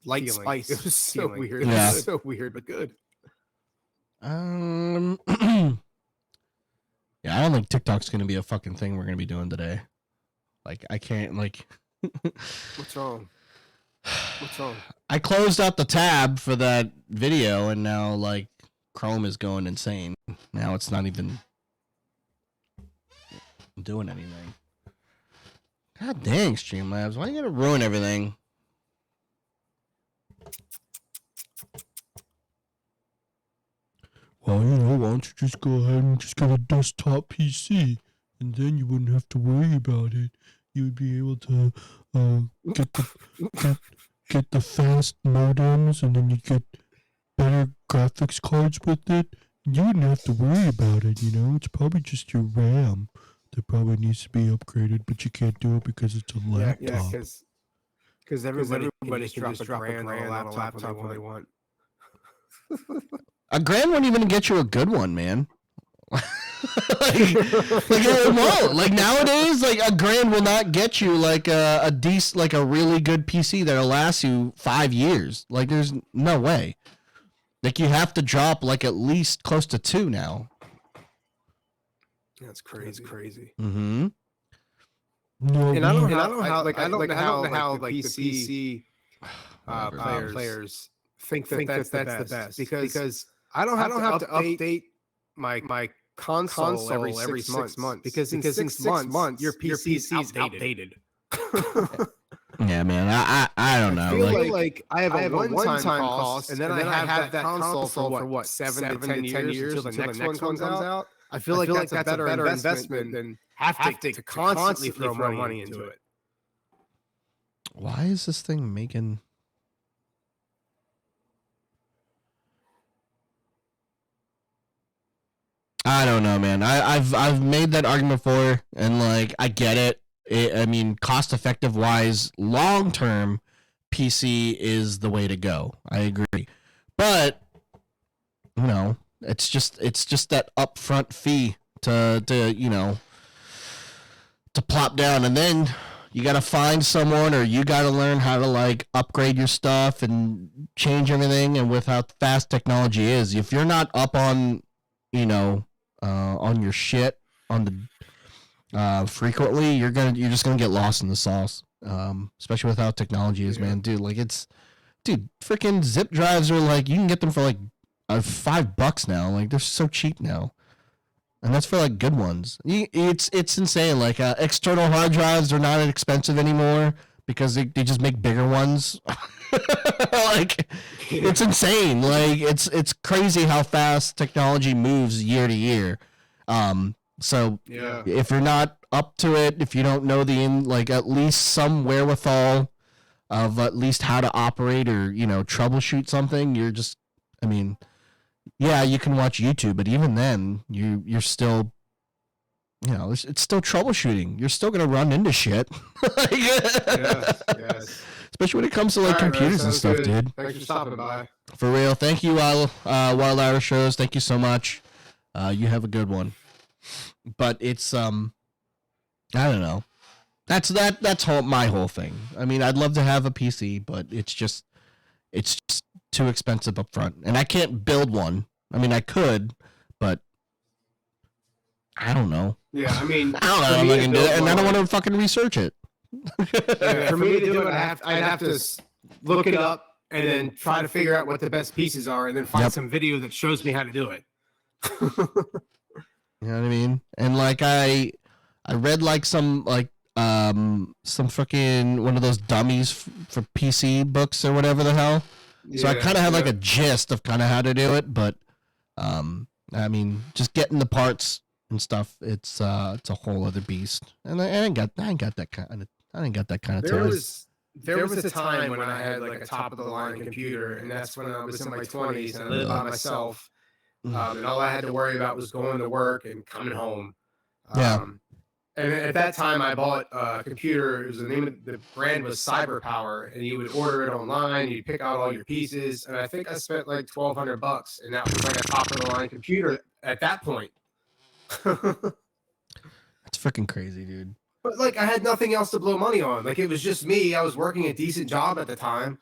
It was so weird. Yeah. It was so weird, but good. Yeah, I don't think TikTok's gonna be a fucking thing we're gonna be doing today. Like, I can't, like. What's wrong? What's wrong? I closed out the tab for that video, and now, like, Chrome is going insane. Now it's not even doing anything. God dang, Streamlabs. Why are you gonna ruin everything? Well, you know, why don't you just go ahead and just get a desktop PC, and then you wouldn't have to worry about it. You would be able to get the fast modems, and then you get better graphics cards with it. You wouldn't have to worry about it, you know? It's probably just your RAM that probably needs to be upgraded, but you can't do it because it's a laptop. Yeah, because everybody can just drop a grand on a laptop when they want. A grand won't even get you a good one, man. like it won't. Like nowadays, like a grand will not get you like a decent, like a really good PC that'll last you 5 years. Like there's no way. Like you have to drop like at least close to 2 now. That's crazy. Mm-hmm. No, and I don't know how the PC players think that's the best because I don't have to update my console every 6 months because in 6 months your PC is outdated. Yeah, man, I don't know. I feel like I have a one-time cost, and then I have that console for what 7 to 10 years until the next one comes out. I feel like that's a better investment than have to constantly throw more money into it. Why is this thing making? I don't know, man. I've made that argument before, and like I get it. I mean, cost effective wise, long term, PC is the way to go. I agree, but you know, it's just that upfront fee to you know to plop down, and then you got to find someone, or you got to learn how to like upgrade your stuff and change everything. And with how fast technology is, if you're not up on, you know, on your shit on the frequently, you're just gonna get lost in the sauce. Especially with how technology is, man, dude. Like freaking zip drives are like you can get them for like $5 now. Like they're so cheap now, and that's for like good ones. It's insane. Like external hard drives are not expensive anymore because they just make bigger ones. Like it's insane. Like it's crazy how fast technology moves year to year. So if you're not up to it, if you don't know like at least some wherewithal of at least how to operate or, you know, troubleshoot something, you're just, I mean, yeah, you can watch YouTube, but even then you're still, you know, it's still troubleshooting. You're still going to run into shit. Like, yes. Especially when it comes to like computers and stuff, dude. Thanks for stopping by. For real. Thank you, Wild Hour Shows. Thank you so much. You have a good one. But it's I don't know. That's my whole thing. I mean, I'd love to have a PC, but it's just it's just too expensive up front, and I can't build one. I mean, I could, but I don't know. Yeah, I mean, I don't know how I'm gonna do it, and I don't want to fucking research it. For me to do it, I'd have to look it up and then try to figure out what the best pieces are, and then find some video that shows me how to do it. You know what I mean? And like I read like some fucking one of those dummies for PC books or whatever the hell. So I kind of had like a gist of kind of how to do it, but I mean, just getting the parts and stuff, it's a whole other beast. And I ain't got that kind of There was a time when I had like a top of the line computer, and that's when I was in my 20s and I lived by myself. And all I had to worry about was going to work and coming home. And at that time, I bought a computer. It was the brand was CyberPower, and you would order it online. You'd pick out all your pieces, and I think I spent like $1,200, and that was like a top of the line computer at that point. That's freaking crazy, dude. But like, I had nothing else to blow money on. Like, it was just me. I was working a decent job at the time.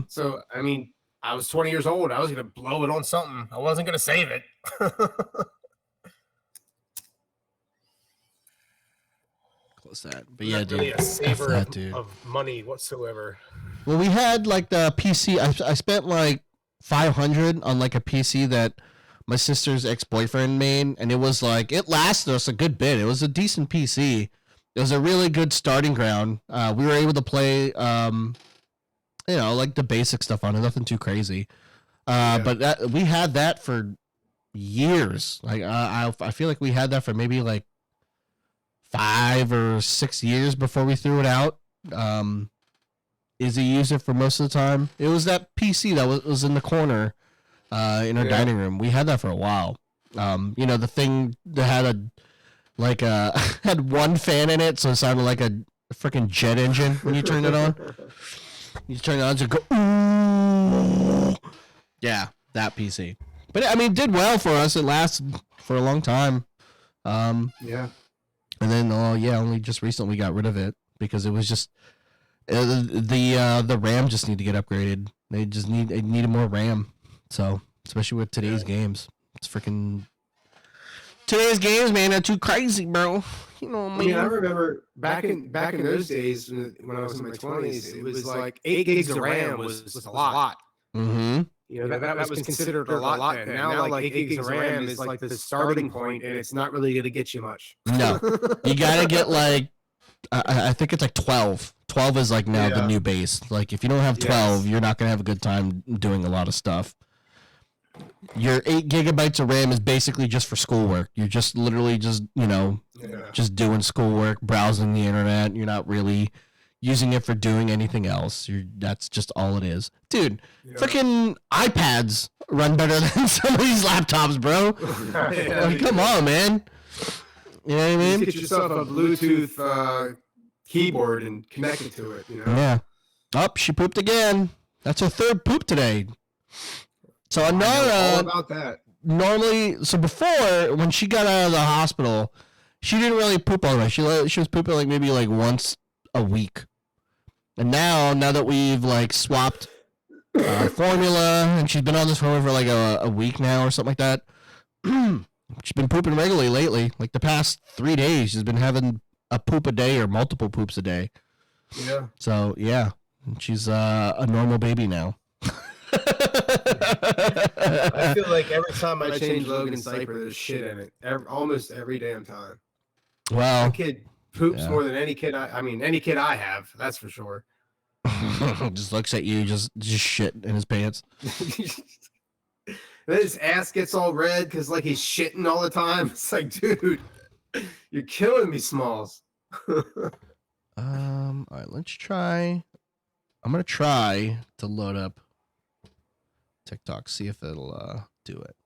So I mean, I was 20 years old. I was gonna blow it on something. I wasn't gonna save it. That, but yeah, dude, really a saver that, dude. of money whatsoever. Well, we had like the PC. I spent like $500 on like a PC that my sister's ex-boyfriend made, and it was like it lasted us a good bit. It was a decent PC. It was a really good starting ground. We were able to play, like the basic stuff on it, nothing too crazy. But we had that for years. Like I feel like we had that for maybe like 5 or 6 years before we threw it out. Izzy used it for most of the time. It was that PC that was in the corner in our dining room. We had that for a while. The thing that had had one fan in it, so it sounded like a freaking jet engine when you turned it on. You turn it on to go, ooh. Yeah, that PC. But I mean, it did well for us. It lasted for a long time. And then, only just recently we got rid of it because it was just the RAM just need to get upgraded. It needed more RAM. So especially with today's games, it's freaking today's games, man. They're too crazy, bro. You know what I mean? I remember back in those days when I was in my 20s, it was like 8 gigs of RAM was a lot. Mm-hmm. That was considered a lot then. Now, like 8 gigs of RAM is like the starting point, and it's not really going to get you much. No, you gotta get like, I think it's like 12. 12 is like now the new base. Like if you don't have 12, you're not gonna have a good time doing a lot of stuff. Your 8 gigabytes of RAM is basically just for schoolwork. You're just literally just doing schoolwork, browsing the internet. You're not really using it for doing anything else. That's just all it is. Dude, freaking iPads run better than some of these laptops, bro. Like, come on, man. You know what I mean? Get yourself a Bluetooth keyboard and connect it to it, Yeah. Oh, she pooped again. That's her third poop today. So all about that. Normally, so before, when she got out of the hospital, she didn't really poop all the way. She was pooping like maybe like once a week. And now that we've like swapped formula, and she's been on this formula for like a week now or something like that, she's been pooping regularly lately. Like the past 3 days, she's been having a poop a day or multiple poops a day. Yeah. So yeah, she's a normal baby now. I feel like every time I change Logan's diaper, there's shit in it. Almost every damn time. Well, that kid poops more than any kid. Any kid I have. That's for sure. Just looks at you, just shit in his pants. Then his ass gets all red because like he's shitting all the time. It's like, dude, you're killing me, Smalls. All right, let's try. I'm gonna try to load up TikTok, see if it'll do it.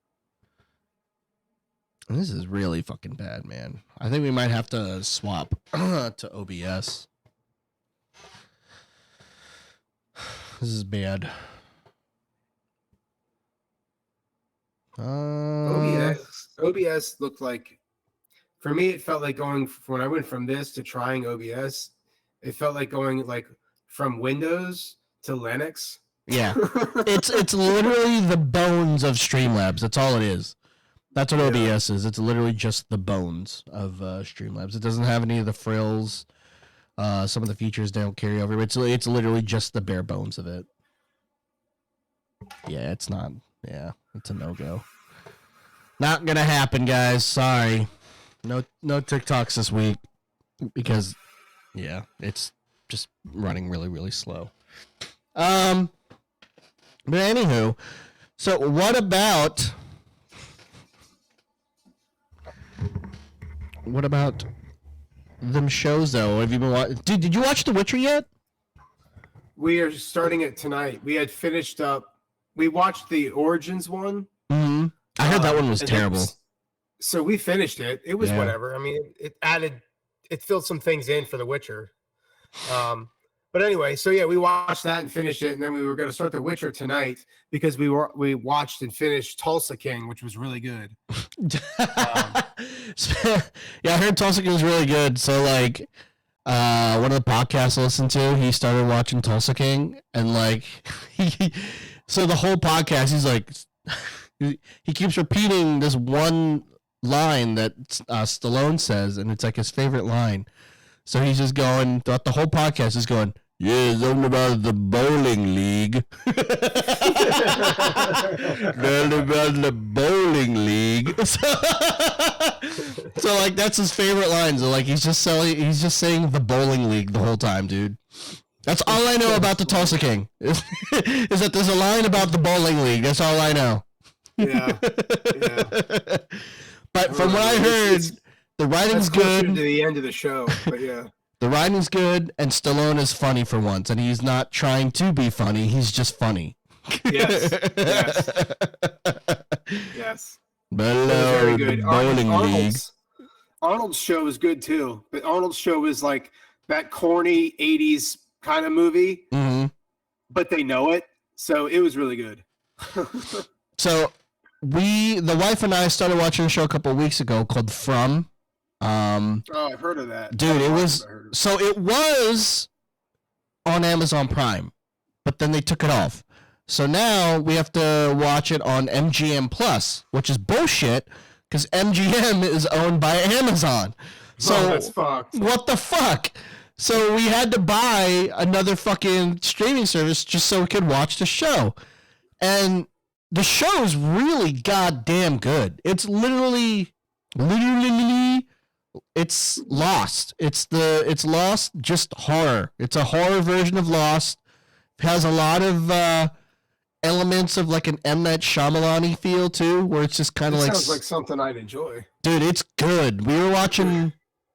And this is really fucking bad, man. I think we might have to swap to OBS. This is bad. OBS looked like, for me, it felt like going, when I went from this to trying OBS, it felt like going like from Windows to Linux. Yeah. It's literally the bones of Streamlabs. That's all it is. That's what OBS is. It's literally just the bones of Streamlabs. It doesn't have any of the frills. Some of the features don't carry over. It's literally just the bare bones of it. Yeah, it's not. Yeah, it's a no-go. Not gonna happen, guys. Sorry. No TikToks this week because, yeah, it's just running really, really slow. But anywho, so what about them shows though? Have you been watching? Did you watch The Witcher yet? We are starting it tonight. We had finished up. We watched the Origins one. Mm-hmm. I heard that one was terrible. So we finished it. It was Yeah. whatever. I mean, it filled some things in for The Witcher. But anyway, so yeah, we watched that and finished it, and then we were going to start The Witcher tonight because we watched and finished Tulsa King, which was really good. Yeah, I heard Tulsa King was really good. So like, one of the podcasts I listened to, he started watching Tulsa King, and like, so the whole podcast, he's like, he keeps repeating this one line that Stallone says, and it's like his favorite line. So he's just going throughout the whole podcast, is going, yeah, something about the bowling league. Something about the bowling league. So like that's his favorite lines. So, like he's just saying the bowling league the whole time, dude. That's all I know about the Tulsa King. Is that there's a line about the bowling league. That's all I know. Yeah. But from what I heard, the writing's good. To the end of the show, but yeah. The writing's good, and Stallone is funny for once, and he's not trying to be funny. He's just funny. Yes. Yes. Very good. Bowling league. Arnold's show is good too, but Arnold's show is like that corny 80s kind of movie, but they know it, so it was really good. So the wife and I started watching a show a couple of weeks ago called From. I've heard of that. Dude, it was on Amazon Prime, but then they took it off. So now we have to watch it on MGM Plus, which is bullshit because MGM is owned by Amazon. So that's fucked. What the fuck? So we had to buy another fucking streaming service just so we could watch the show. And the show is really goddamn good. It's literally it's Lost. It's Lost, just horror. It's a horror version of Lost. It has a lot of elements of like an M. Night Shyamalan-y feel too, where it's just kind of like sounds like something I'd enjoy. Dude, it's good. We were watching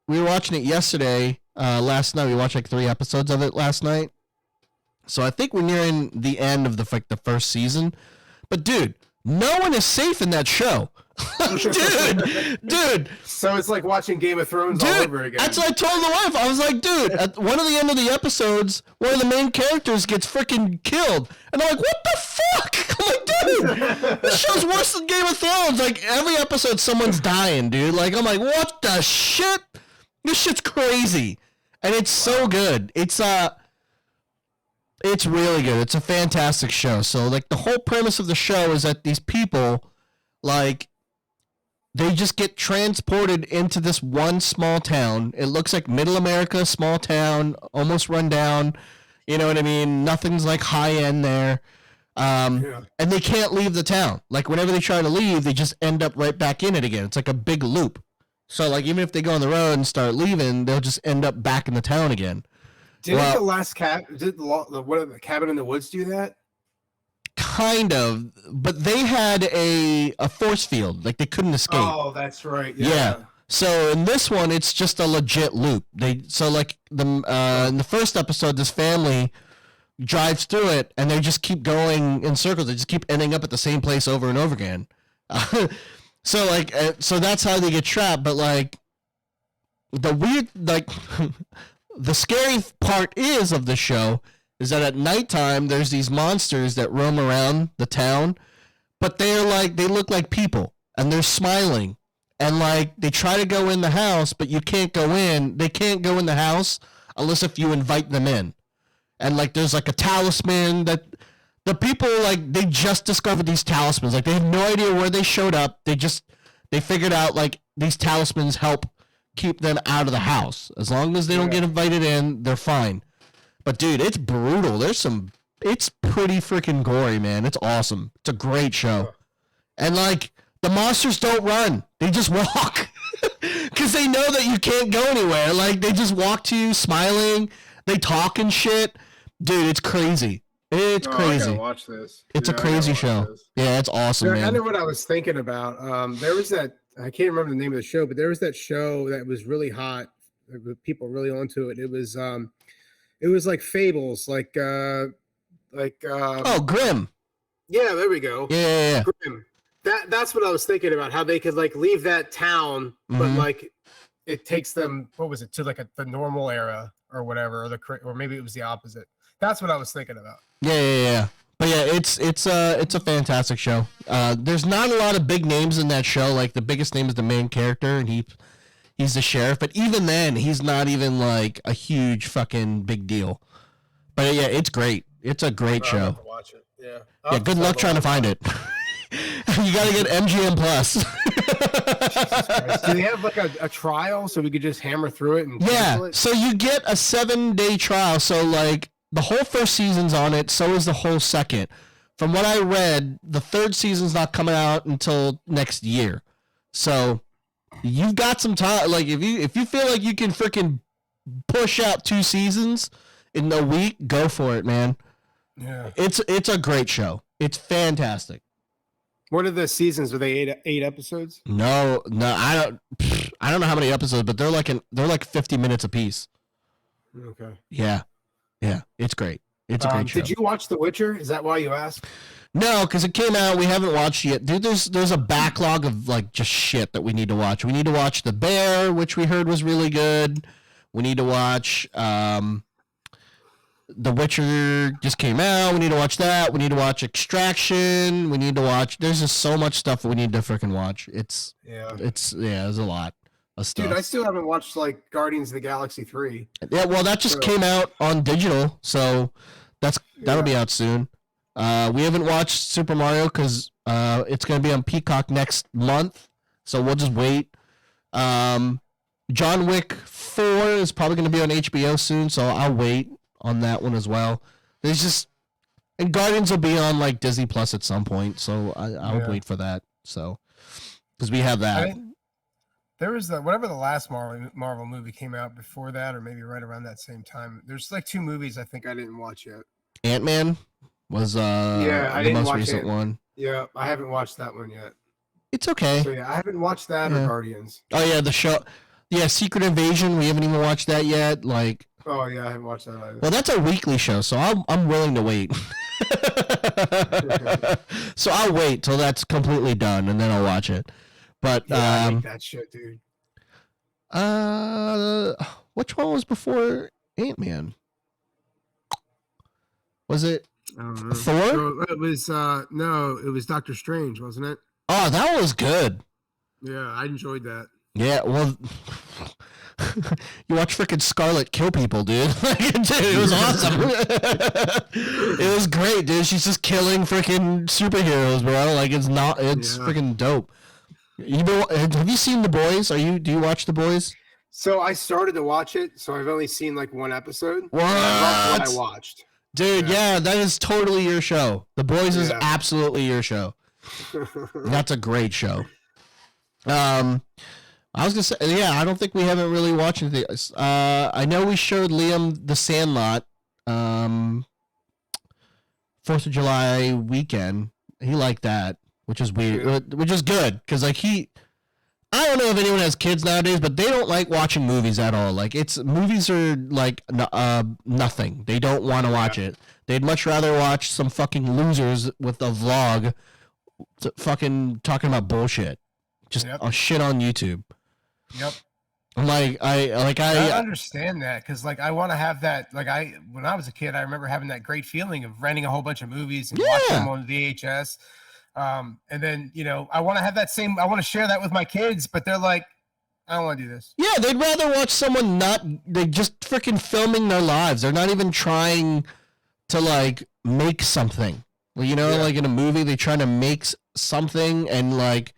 it yesterday. Last night we watched like 3 episodes of it last night. So I think we're nearing the end of the first season. But dude, no one is safe in that show. dude. So it's like watching Game of Thrones all over again. That's what I told the wife. I was like, dude, at one of the end of the episodes, one of the main characters gets freaking killed. And I'm like, what the fuck? I'm like, dude, this show's worse than Game of Thrones. Like, every episode, someone's dying, dude. Like, I'm like, what the shit? This shit's crazy. And it's so good. It's really good. It's a fantastic show. So, like, the whole premise of the show is that these people, like, they just get transported into this one small town. It looks like middle America, small town, almost run down. You know what I mean? Nothing's like high end there. And they can't leave the town. Like whenever they try to leave, they just end up right back in it again. It's like a big loop. So like even if they go on the road and start leaving, they'll just end up back in the town again. Did the Cabin in the Woods do that? Kind of, but they had a force field, like they couldn't escape. Oh, that's right. Yeah. So in this one, it's just a legit loop. In the first episode, this family drives through it, and they just keep going in circles. They just keep ending up at the same place over and over again. So that's how they get trapped. But like the weird, like the scary part of the show is that at nighttime there's these monsters that roam around the town, but they look like people and they're smiling, and like they try to go in the house, but you can't go in. They can't go in the house unless if you invite them in, and like there's like a talisman that the people, like, they just discovered these talismans. Like, they have no idea where they showed up. They figured out, like, these talismans help keep them out of the house. As long as they don't get invited in, they're fine. But, dude, it's brutal. It's pretty freaking gory, man. It's awesome. It's a great show. And, like, the monsters don't run. They just walk. Because they know that you can't go anywhere. Like, they just walk to you smiling. They talk and shit. Dude, it's crazy. It's crazy. I gotta watch this. It's a crazy show. Yeah, it's awesome, man. I know what I was thinking about. There was that, I can't remember the name of the show, but there was that show that was really hot. People really onto it. It was like Fables, like Grimm. Yeah, there we go. Yeah. Grimm. That's what I was thinking about. How they could like leave that town, but like it takes them. What was it to like the normal era or whatever, or maybe it was the opposite. That's what I was thinking about. Yeah. But yeah, it's a fantastic show. There's not a lot of big names in that show. Like the biggest name is the main character, and he's the sheriff. But even then, he's not even like a huge fucking big deal. But yeah, it's great. It's a great show. I'll have to watch it. Yeah. Yeah. Good luck trying to find it. You got to get MGM Plus. Do they have like a trial so we could just hammer through it? And yeah. it? So you get a 7-day trial. So like. The whole first season's on it, so is the whole second. From what I read, the third season's not coming out until next year. So you've got some time. Like if you feel like you can freaking push out 2 seasons in a week, go for it, man. Yeah. It's a great show. It's fantastic. What are the seasons? Are they 8 episodes? No, I don't know how many episodes, but they're like 50 minutes apiece. Okay. Yeah, it's great. It's a great show. Did you watch The Witcher? Is that why you asked? No, because it came out. We haven't watched it yet. Dude, there's a backlog of like just shit that we need to watch. We need to watch The Bear, which we heard was really good. We need to watch The Witcher just came out. We need to watch that. We need to watch Extraction. We need to watch. There's just so much stuff that we need to freaking watch. There's a lot. Stuff. Dude, I still haven't watched like Guardians of the Galaxy 3. Yeah, well, that just came out on digital, so that'll be out soon. We haven't watched Super Mario because it's going to be on Peacock next month, so we'll just wait. John Wick 4 is probably going to be on HBO soon, so I'll wait on that one as well. And Guardians will be on like Disney Plus at some point, so I'll wait for that. So because we have that. There was whatever the last Marvel movie came out before that, or maybe right around that same time. There's like 2 movies I think I didn't watch yet. Ant-Man was the most recent one. Yeah, I haven't watched that one yet. It's okay. So yeah, I haven't watched that or Guardians. Oh yeah, the show. Yeah, Secret Invasion. We haven't even watched that yet. Like. Oh yeah, I haven't watched that either. Well, that's a weekly show, so I'm willing to wait. So I'll wait till that's completely done, and then I'll watch it. But I like that shit, dude. Which one was before Ant-Man? Was it Thor? No, it was it was Doctor Strange, wasn't it? Oh, that was good. Yeah, I enjoyed that. Yeah, well, you watch freaking Scarlet kill people, dude. Dude, it was awesome. It was great, dude. She's just killing freaking superheroes, bro. Like it's freaking dope. Have you seen The Boys? Do you watch The Boys? So I started to watch it, so I've only seen like 1 episode. What? I watched. Dude, yeah, that is totally your show. The Boys is absolutely your show. That's a great show. I was gonna say, I don't think we haven't really watched anything. I know we showed Liam The Sandlot, 4th of July weekend. He liked that, which is weird, which is good, because like I don't know if anyone has kids nowadays, but they don't like watching movies at all. Like movies are like nothing. They don't want to watch it. They'd much rather watch some fucking losers with a vlog, fucking talking about bullshit, just shit on YouTube. Yep. I understand that, because like I want to have that. Like when I was a kid, I remember having that great feeling of renting a whole bunch of movies and watching them on VHS. And then I want to have that same. I want to share that with my kids, but they're like, I don't want to do this. Yeah, they'd rather watch someone they just freaking filming their lives. They're not even trying to like make something. Well, like in a movie, they try to make something, and like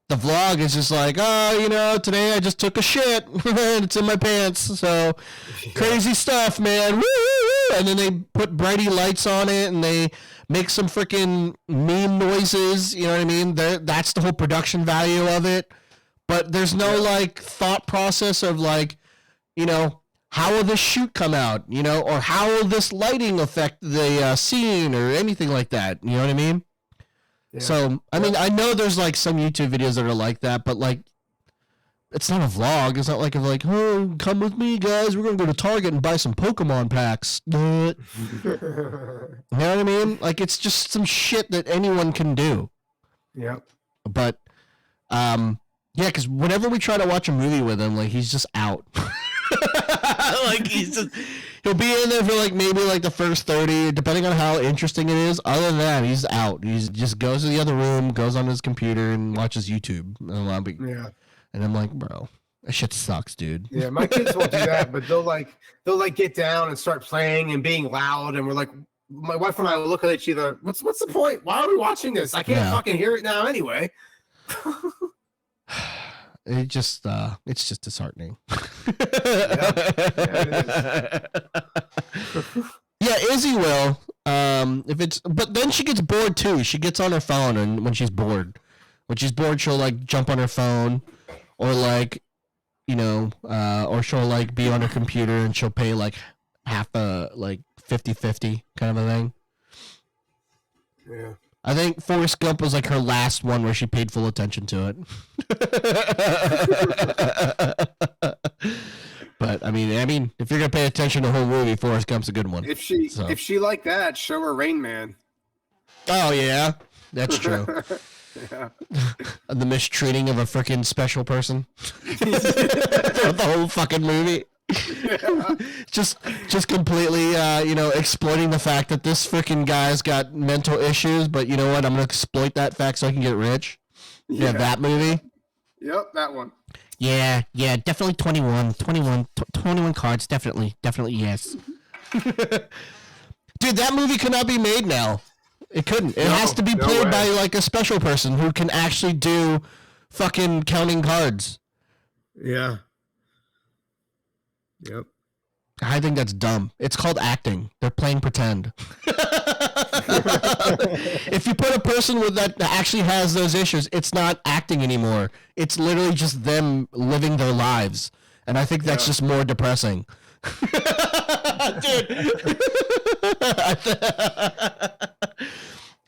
the vlog is just like, oh, today I just took a shit and it's in my pants. So crazy stuff, man. Woo! And then they put brighty lights on it, and they make some freaking meme noises. You know what I mean? That's the whole production value of it. But there's no like thought process of like, how will this shoot come out? Or how will this lighting affect the scene or anything like that? You know what I mean? Yeah. So, I mean, I know there's like some YouTube videos that are like that, but like, it's not a vlog. It's not like, oh, come with me, guys. We're going to go to Target and buy some Pokemon packs. You know what I mean? Like, it's just some shit that anyone can do. Yep. But, yeah, because whenever we try to watch a movie with him, like, he's just out. Like, he'll be in there for like maybe like the first 30, depending on how interesting it is. Other than that, he's out. He just goes to the other room, goes on his computer, and watches YouTube. And I'm like, bro, that shit sucks, dude. Yeah, my kids won't do that, but they'll get down and start playing and being loud, and we're like, my wife and I will look at each other. What's the point? Why are we watching this? I can't fucking hear it now anyway. It's just disheartening. Yeah, Izzy will. But then she gets bored too. She gets on her phone, and when she's bored, she'll like jump on her phone, or like, or she'll like be on her computer and she'll pay like half like 50-50 kind of a thing. Yeah. I think Forrest Gump was like her last one where she paid full attention to it. But I mean, if you're gonna pay attention to the whole movie, Forrest Gump's a good one. If she like that, show her Rain Man. Oh yeah, that's true. Yeah. The mistreating of a freaking special person. The whole fucking movie. Yeah. Just completely exploiting the fact that this freaking guy's got mental issues, but you know what, I'm gonna exploit that fact so I can get rich. Yeah, that movie. Yep, that one. Yeah, definitely 21 cards, definitely yes. Dude, that movie could not be made now. It couldn't. It has to be played by like a special person who can actually do fucking counting cards. Yeah. Yep. I think that's dumb. It's called acting. They're playing pretend. If you put a person with that actually has those issues, it's not acting anymore. It's literally just them living their lives. And I think that's just more depressing. Dude.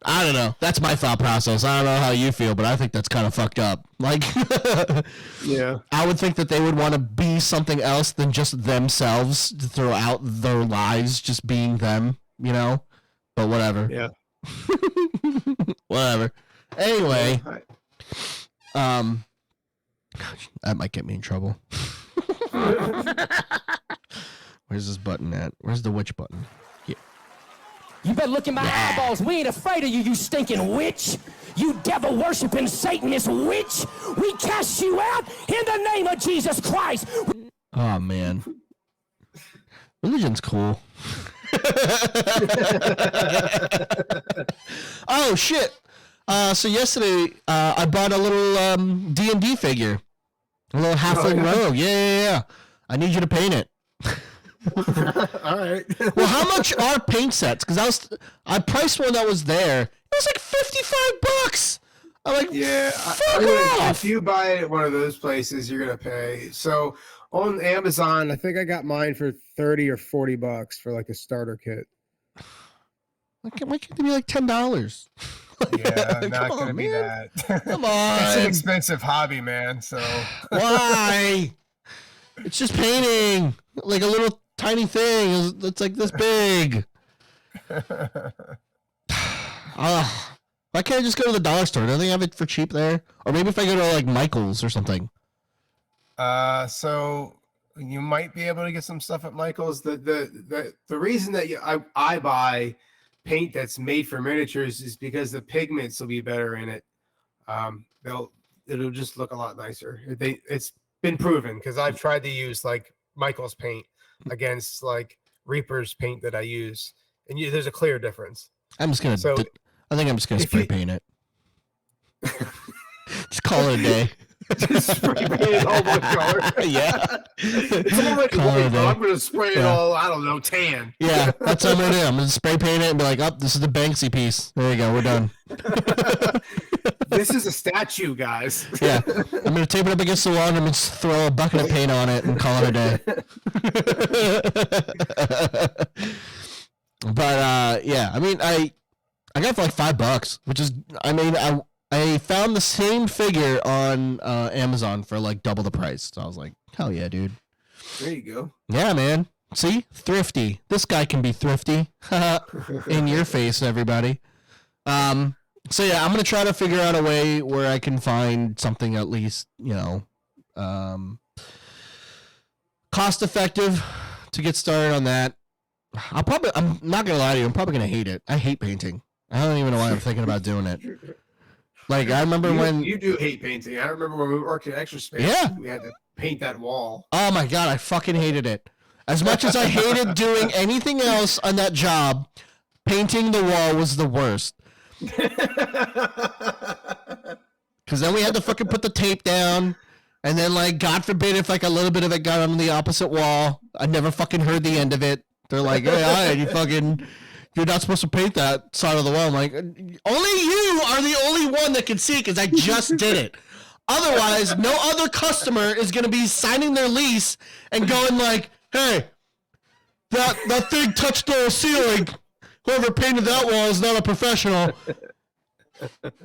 I don't know. That's my thought process. I don't know how you feel, but I think that's kind of fucked up. Like, yeah, I would think that they would want to be something else than just themselves throughout their lives, just being them, But whatever. Yeah. Whatever. Anyway, that might get me in trouble. Where's this button at? Where's the witch button? Here. You better look in my eyeballs. We ain't afraid of you, you stinking witch. You devil-worshiping Satanist witch. We cast you out in the name of Jesus Christ. Oh, man. Religion's cool. Oh, shit. So yesterday, I bought a little D&D figure. A little halfling rogue. Yeah. I need you to paint it. All right. Well, how much are paint sets? Because I priced one that was there. It was like $55. I'm like, if you buy it at one of those places, you're gonna pay. So on Amazon, I think I got mine for $30 or $40 for like a starter kit. Why can't it be like $10? Yeah, not gonna be that. Come on, it's an expensive hobby, man. So why? It's just painting, like a little tiny thing. It's like this big. Why can't I just go to the dollar store? Don't they have it for cheap there? Or maybe if I go to like Michael's or something. So you might be able to get some stuff at Michael's. The reason that I buy paint that's made for miniatures is because the pigments will be better in it. It'll just look a lot nicer. It's been proven because I've tried to use like Michael's paint against like Reaper's paint that I use, and there's a clear difference. I'm just I think I'm just gonna spray paint it. Just call it a day. Just spray paint it all one color. Yeah. It's already Call it a white, day. but I'm gonna spray it Yeah. all, I don't know, tan. Yeah, that's what I'm gonna do. I'm gonna spray paint it and be like, "Oh, this is the Banksy piece. There you go. We're done." This is a statue, guys. Yeah, I'm gonna tape it up against the wall and I'm gonna just throw a bucket of paint on it and call it a day. But yeah, I mean, I got it for like $5, which is, I mean, I found the same figure on Amazon for like double the price. So I was like, hell yeah, dude. There you go. Yeah, man. See, thrifty. This guy can be thrifty. In your face, everybody. So yeah, I'm gonna try to figure out a way where I can find something at least, you know, cost effective to get started on that. I'm not gonna lie to you, I'm probably gonna hate it. I hate painting. I don't even know why I'm thinking about doing it. Like, I remember when you do hate painting. I remember when we worked at Extra Space. Yeah. We had to paint that wall. Oh my god, I fucking hated it. As much as I hated doing anything else on that job, painting the wall was the worst. Because then we had to fucking put the tape down, and then, like, God forbid if like a little bit of it got on the opposite wall. I never fucking heard the end of it. They're like, "Hey, all right, you're not supposed to paint that side of the wall." I'm like, only you are the only one that can see, because I just did it. Otherwise, no other customer is gonna be signing their lease and going like, "Hey, that thing touched the ceiling. Whoever painted that wall is not a professional."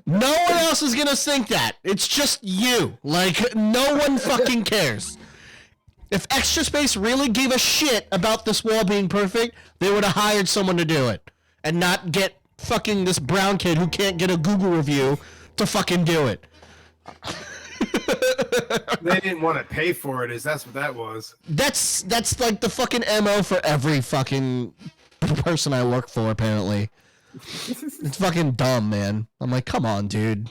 No one else is gonna think that. It's just you. Like, no one fucking cares. If Extra Space really gave a shit about this wall being perfect, they would have hired someone to do it. And not get fucking this brown kid who can't get a Google review to fucking do it. They didn't want to pay for it. That's what that was. That's like the fucking MO for every fucking person I work for, apparently. It's fucking dumb, man. I'm like, come on, dude.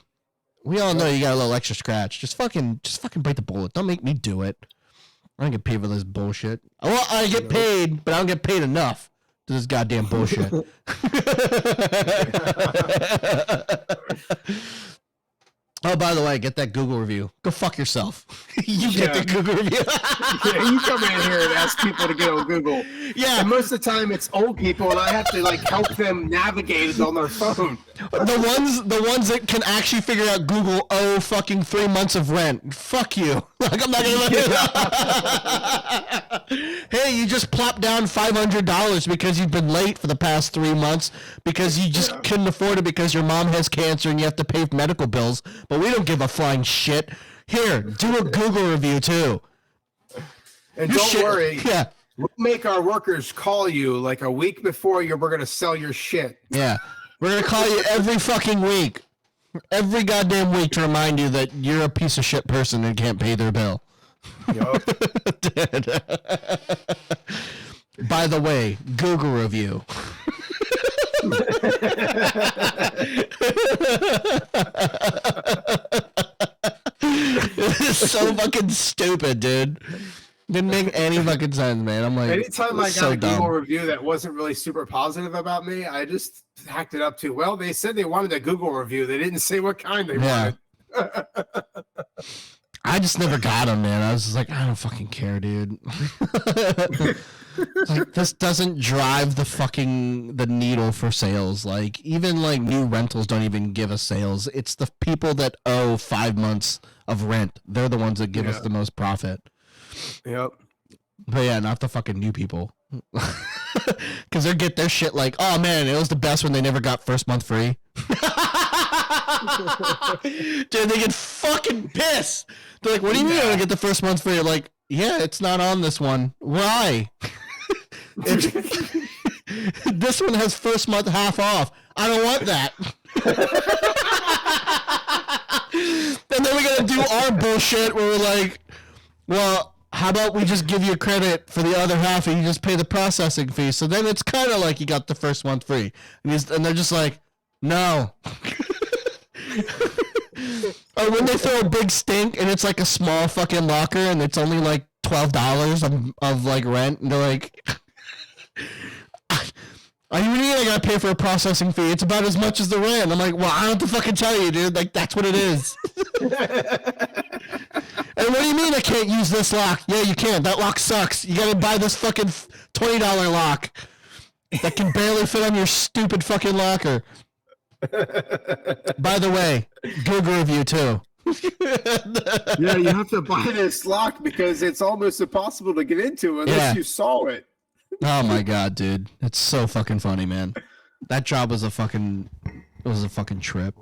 We all know you got a little extra scratch. Just fucking bite the bullet. Don't make me do it. I don't get paid for this bullshit. Well, I get paid, but I don't get paid enough to this goddamn bullshit. Oh, by the way, get that Google review. Go fuck yourself. You get the Google review. Yeah, you come in here and ask people to get on Google. Yeah. And most of the time it's old people, and I have to like help them navigate it on their phone. The ones that can actually figure out Google owe fucking 3 months of rent. Fuck you. Like, I'm not gonna let you. Hey, you just plopped down $500 because you've been late for the past 3 months because you just couldn't afford it because your mom has cancer and you have to pay for medical bills. But we don't give a flying shit. Here, do a Google review too. And don't worry. Yeah. We'll make our workers call you like a week before we're going to sell your shit. Yeah. We're going to call you every fucking week. Every goddamn week to remind you that you're a piece of shit person and can't pay their bill. Yup. By the way, Google review. It's so fucking stupid, dude. Didn't make any fucking sense, man. I'm like, anytime I got so a Google dumb. review that wasn't really super positive about me, I just hacked it up to, well, they said they wanted a Google review. They didn't say what kind they wanted. I just never got them, man. I was just like, I don't fucking care, dude. Like, this doesn't drive the needle for sales. Like, even like new rentals don't even give us sales. It's the people that owe 5 months of rent. They're the ones that give us the most profit. Yep. But yeah, not the fucking new people. Because they get their shit like, oh man, it was the best when they never got first month free. Dude, they get fucking pissed. They're like, what do you mean I don't get the first month free? You're like, yeah, it's not on this one. Why? This one has first month half off. I don't want that. And then we gotta do our bullshit where we're like, well, how about we just give you credit for the other half and you just pay the processing fee? So then it's kind of like you got the first month free. And they're just like, no. Or when they throw a big stink and it's like a small fucking locker and it's only like $12 of like rent, and they're like, Are you mean I gotta pay for a processing fee? It's about as much as the rent. I'm like, well, I don't have to fucking tell you, dude. Like, that's what it is. And what do you mean I can't use this lock? Yeah, you can. That lock sucks. You gotta buy this fucking $20 lock that can barely fit on your stupid fucking locker. By the way, Google review too. Yeah, you have to buy this lock because it's almost impossible to get into unless you saw it. Oh my god, dude. It's so fucking funny, man. That job was a fucking trip.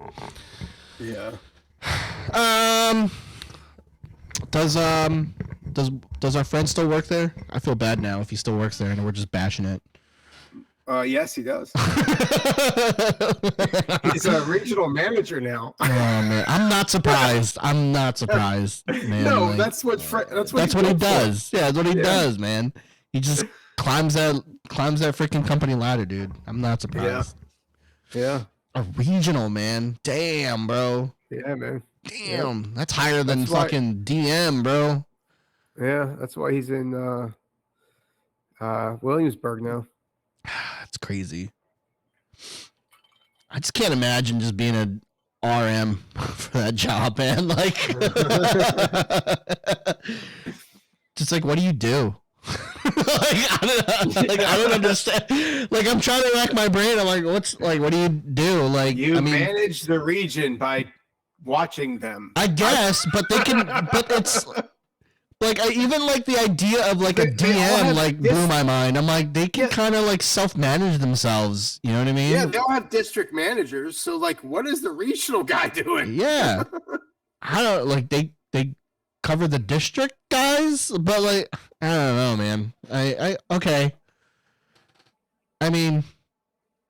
Yeah. Does our friend still work there? I feel bad now if he still works there and we're just bashing it. Yes, he does. He's a regional manager now. Oh man, I'm not surprised. Man. No, like, that's what he does. Yeah, that's what he does, man. He just climbs that freaking company ladder, dude. I'm not surprised. Yeah. A regional, man. Damn, bro. Yeah, man. Damn, that's higher than fucking DM, bro. Yeah, that's why he's in Williamsburg now. That's crazy. I just can't imagine just being a RM for that job, man. Like, just like, what do you do? I don't understand. Like, I'm trying to rack my brain. I'm like, what do you do? Like, manage the region by watching them. I guess, but it's like even like the idea of like a DM blew my mind. I'm like, they can kind of like self-manage themselves. You know what I mean? Yeah, they all have district managers. So like, what is the regional guy doing? Yeah, I don't like they cover the district guys, but like I don't know, man. I okay. I mean,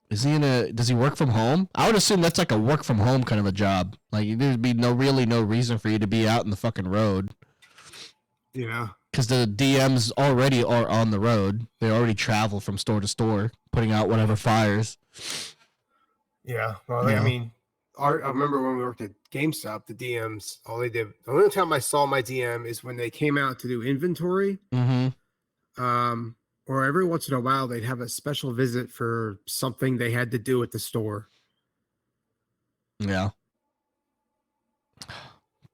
does he work from home? I would assume that's like a work from home kind of a job. Like there'd be no reason for you to be out in the fucking road. Yeah. Because the DMs already are on the road. They already travel from store to store, putting out whatever fires. Yeah. Well, I mean, I remember when we worked at GameStop, the DMs, the only time I saw my DM is when they came out to do inventory. Mm-hmm. Or every once in a while, they'd have a special visit for something they had to do at the store. Yeah.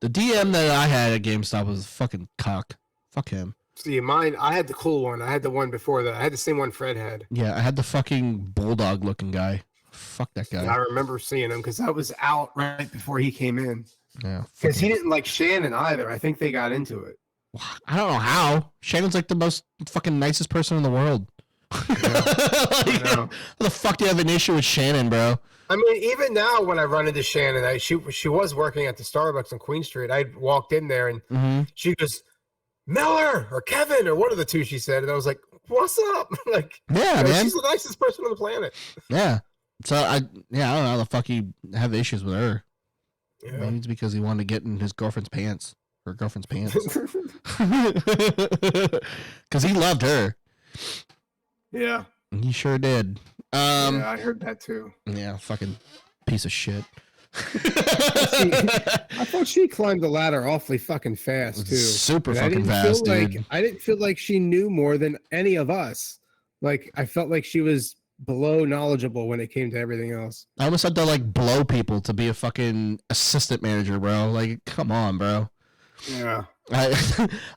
The DM that I had at GameStop was a fucking cock. Fuck him. See, mine, I had the cool one. I had the one before that. I had the same one Fred had. Yeah, I had the fucking bulldog looking guy. Fuck that guy. I remember seeing him because I was out right before he came in. Yeah. Because he didn't like Shannon either. I think they got into it. I don't know how. Shannon's like the most fucking nicest person in the world. Yeah, how the fuck do you have an issue with Shannon, bro? I mean, even now when I run into Shannon, she was working at the Starbucks on Queen Street. I walked in there and she goes, Miller or Kevin or one of the two, she said. And I was like, what's up? Like, yeah, man. She's the nicest person on the planet. Yeah. So, I don't know how the fuck he have issues with her. Yeah. Maybe it's because he wanted to get in his girlfriend's pants. Her girlfriend's pants. Because he loved her. Yeah. He sure did. Yeah, I heard that too. Yeah, fucking piece of shit. I thought she climbed the ladder awfully fucking fast too. Super And fucking fast, dude. I didn't feel like she knew more than any of us. Like I felt like she was below knowledgeable when it came to everything else. I almost had to like blow people to be a fucking assistant manager, bro. Like, come on, bro. Yeah. I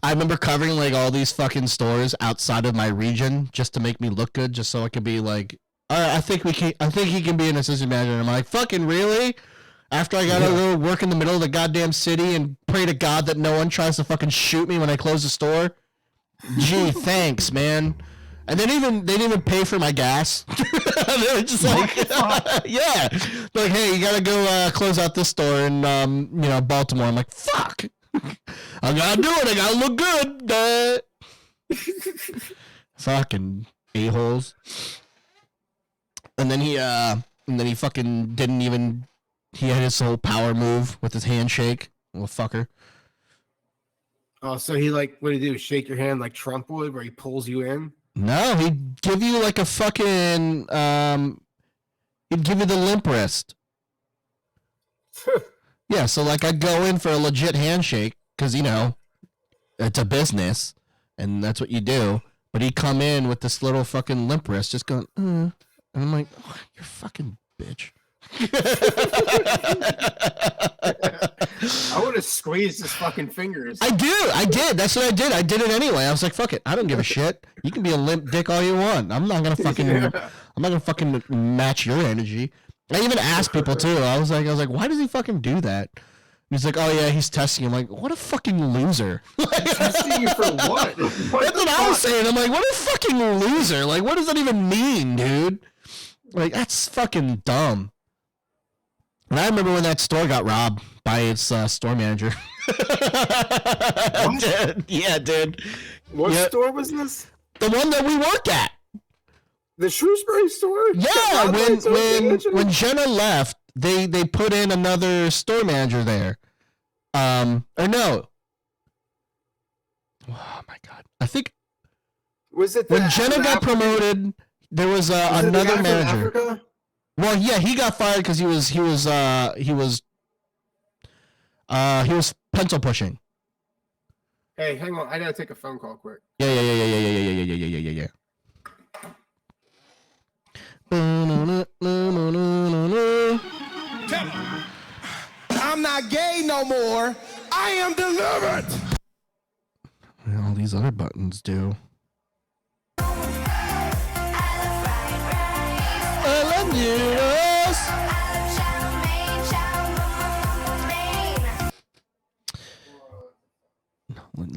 remember covering like all these fucking stores outside of my region just to make me look good, just so I could be like, all right, I think he can be an assistant manager. And I'm like, fucking really? After I gotta go work in the middle of the goddamn city and pray to God that no one tries to fucking shoot me when I close the store. Gee, thanks, man. And they didn't even pay for my gas. They were just like, yeah, like, hey, you gotta go close out this store in Baltimore. I'm like, fuck. I gotta do it. I gotta look good. Fucking a-holes. And then he fucking didn't even. He had his whole power move with his handshake. Little fucker. Oh, so he like, what did he do? Shake your hand like Trump would, where he pulls you in? No, he'd give you like a fucking. He'd give you the limp wrist. Yeah, so like I'd go in for a legit handshake because it's a business and that's what you do. But he'd come in with this little fucking limp wrist, just going, And I'm like, oh, you're a fucking bitch. I would have squeezed his fucking fingers. I did. That's what I did. I did it anyway. I was like, fuck it. I don't give a shit. You can be a limp dick all you want. I'm not gonna fucking match your energy. I even asked people too. I was like, why does he fucking do that? He's like, oh yeah, he's testing. I'm like, what a fucking loser. Testing you for what? That's what I was saying. I'm like, what a fucking loser. Like, what does that even mean, dude? Like, that's fucking dumb. And I remember when that store got robbed by its store manager. Dude, yeah, dude. What store was this? The one that we work at. The Shrewsbury store? Yeah, when Jenna left, they put in another store manager there. Or no. Oh my god. I think was it when Jenna got promoted, there was another manager. Africa? Well, yeah, he got fired because he was pencil pushing. Hey, hang on. I gotta take a phone call quick. Yeah. I'm not gay no more. I am delivered. All these other buttons do. I love you.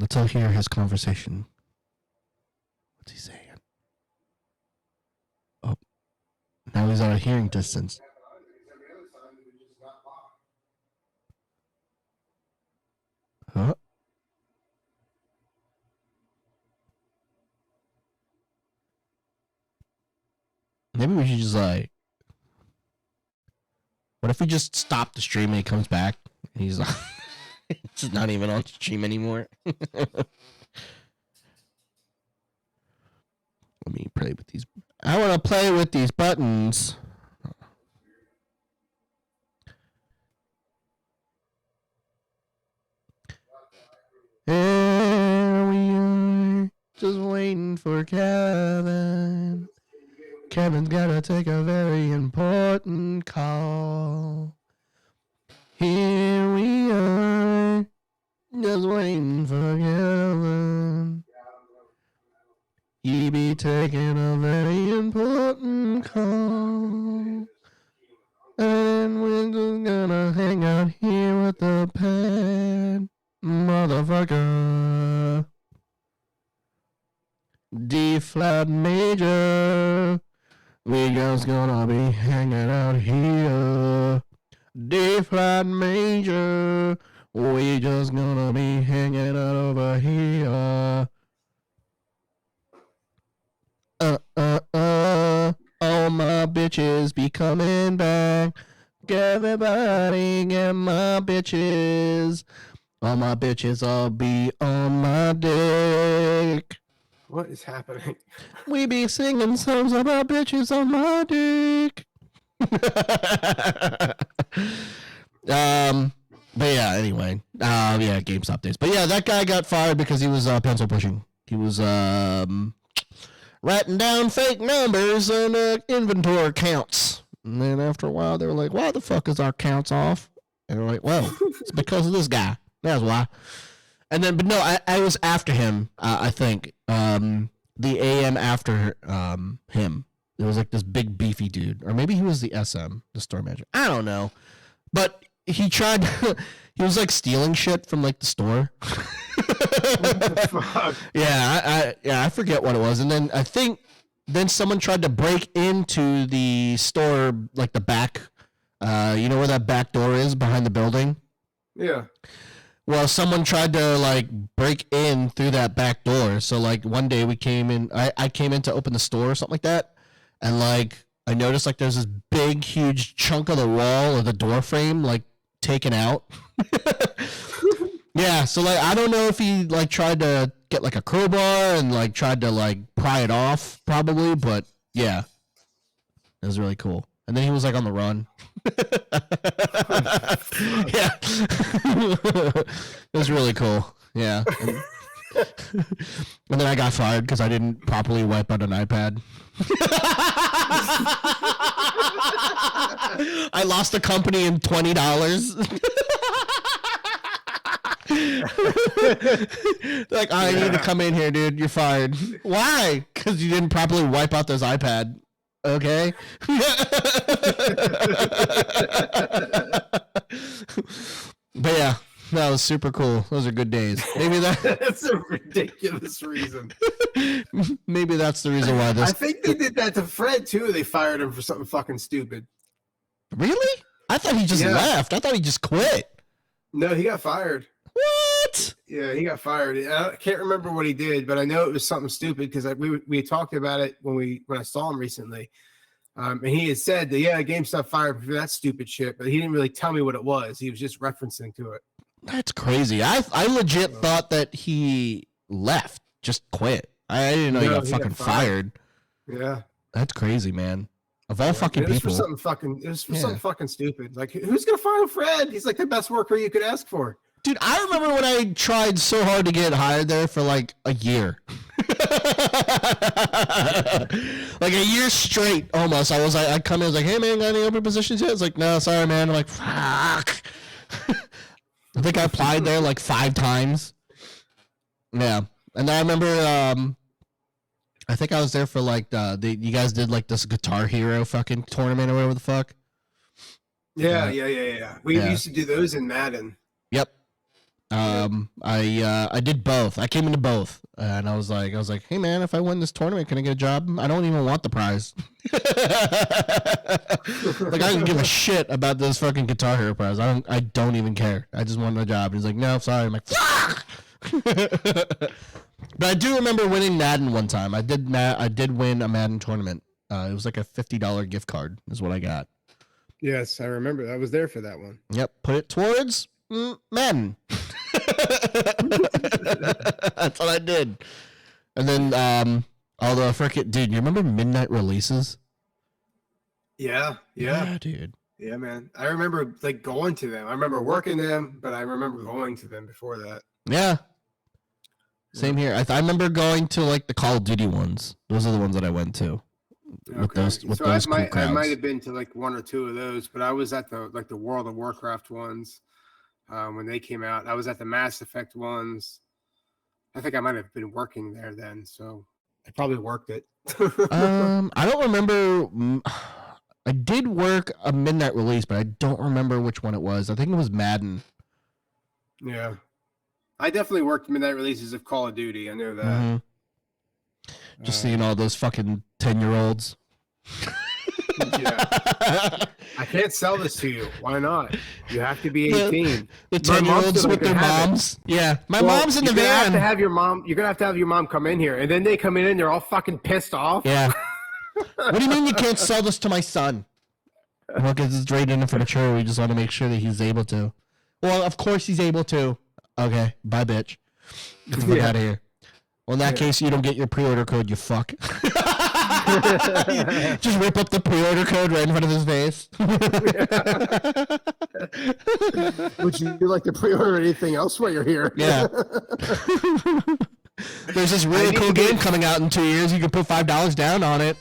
Let's all hear his conversation. What's he saying? Oh, now he's out of hearing distance. Huh? Maybe we should just like. What if we just stop the stream and he comes back and he's like, it's just not even on stream anymore. Let me play with these. I want to play with these buttons. Here we are, just waiting for Kevin. Kevin's gotta take a very important call. Here we are, just waiting for Kevin. He be taking a very important call. And we're just gonna hang out here with the pen, motherfucker. D flat major. We just gonna be hanging out here. D flat major. We just gonna be hanging out over here. All my bitches be coming back. Everybody get my bitches. All my bitches all be on my dick. What is happening? We be singing songs about bitches on my dick. But yeah, anyway. Yeah, GameStop days. But yeah, that guy got fired because he was pencil pushing. He was writing down fake numbers and inventory counts. And then after a while, they were like, why the fuck is our counts off? And they're like, well, it's because of this guy. That's why. And then, but no, I was after him, I think. The AM after him. There was like this big beefy dude. Or maybe he was the SM, the store manager. I don't know. But he tried, he was like stealing shit from like the store. What the fuck? Yeah, I forget what it was. And then I think then someone tried to break into the store, like the back, you know where that back door is behind the building? Yeah. Well, someone tried to like break in through that back door. So like one day we came in, I came in to open the store or something like that. And like, I noticed like there's this big, huge chunk of the wall or the door frame, like taken out. Yeah. So like, I don't know if he like tried to get like a crowbar and like tried to like pry it off probably, but yeah, it was really cool. And then he was like on the run. Yeah. It was really cool. Yeah. And then I got fired because I didn't properly wipe out an iPad. I lost the company in $20. Like, I need to come in here, dude. You're fired. Why? Because you didn't properly wipe out this iPad. Okay. But yeah, that was super cool. Those are good days. Maybe that's a ridiculous reason. Maybe that's the reason why this. I think they did that to Fred too. They fired him for something fucking stupid. Really? I thought he just left. I thought he just quit. No, he got fired. What? Yeah, he got fired. I can't remember what he did, but I know it was something stupid because we talked about it when I saw him recently. And he had said that, yeah, GameStop fired for that stupid shit, but he didn't really tell me what it was. He was just referencing to it. That's crazy. I legit thought that he left, just quit. I didn't know he got fucking fired. Yeah. That's crazy, man. Of all fucking people. It was for something fucking stupid. Like, who's going to fire Fred? He's like the best worker you could ask for. Dude, I remember when I tried so hard to get hired there for like a year. Like a year straight, almost. I come in, I was like, hey man, got any open positions yet? It's like, no, sorry man. I'm like, fuck. I think I applied there like 5 times. Yeah. And I remember, I think I was there for like, you guys did like this Guitar Hero fucking tournament or whatever the fuck. Yeah. We used to do those in Madden. Yep. I did both. I came into both, and I was like, hey man, if I win this tournament, can I get a job? I don't even want the prize. Like, I don't give a shit about this fucking Guitar Hero prize. I don't even care. I just want a job. He's like, no, sorry. I'm like, fuck. But I do remember winning Madden one time. I did win a Madden tournament. It was like a $50 gift card is what I got. Yes, I remember. I was there for that one. Yep, put it towards Madden. That's what I did. And then, although I forget, dude, you remember midnight releases? Yeah, dude. Yeah, man. I remember like going to them. I remember working them, but I remember going to them before that. Yeah. Same here. I remember going to like the Call of Duty ones. Those are the ones that I went to. With those cool crowds. I might have been to like 1 or 2 of those, but I was at the World of Warcraft ones. When they came out, I was at the Mass Effect ones. I think I might have been working there then, so I probably worked it. I don't remember. I did work a midnight release, but I don't remember which one it was. I think it was Madden. Yeah, I definitely worked midnight releases of Call of Duty. I know that. Mm-hmm. Just seeing all those fucking 10-year-olds. Yeah. I can't sell this to you. Why not? You have to be 18. The 10-year-olds with their moms. Yeah, mom's in the van. You're gonna have to have your mom come in here, and then they come in and they're all fucking pissed off. Yeah. What do you mean you can't sell this to my son? Well, because it's rated for mature. We just want to make sure that he's able to. Well, of course he's able to. Okay, bye, bitch. Get the fuck out of here. Well, in that case, you don't get your pre-order code, you fuck. Just rip up the pre-order code right in front of his face. Would you like to pre-order anything else while you're here? Yeah. There's this really cool game coming out in 2 years. You can put $5 down on it.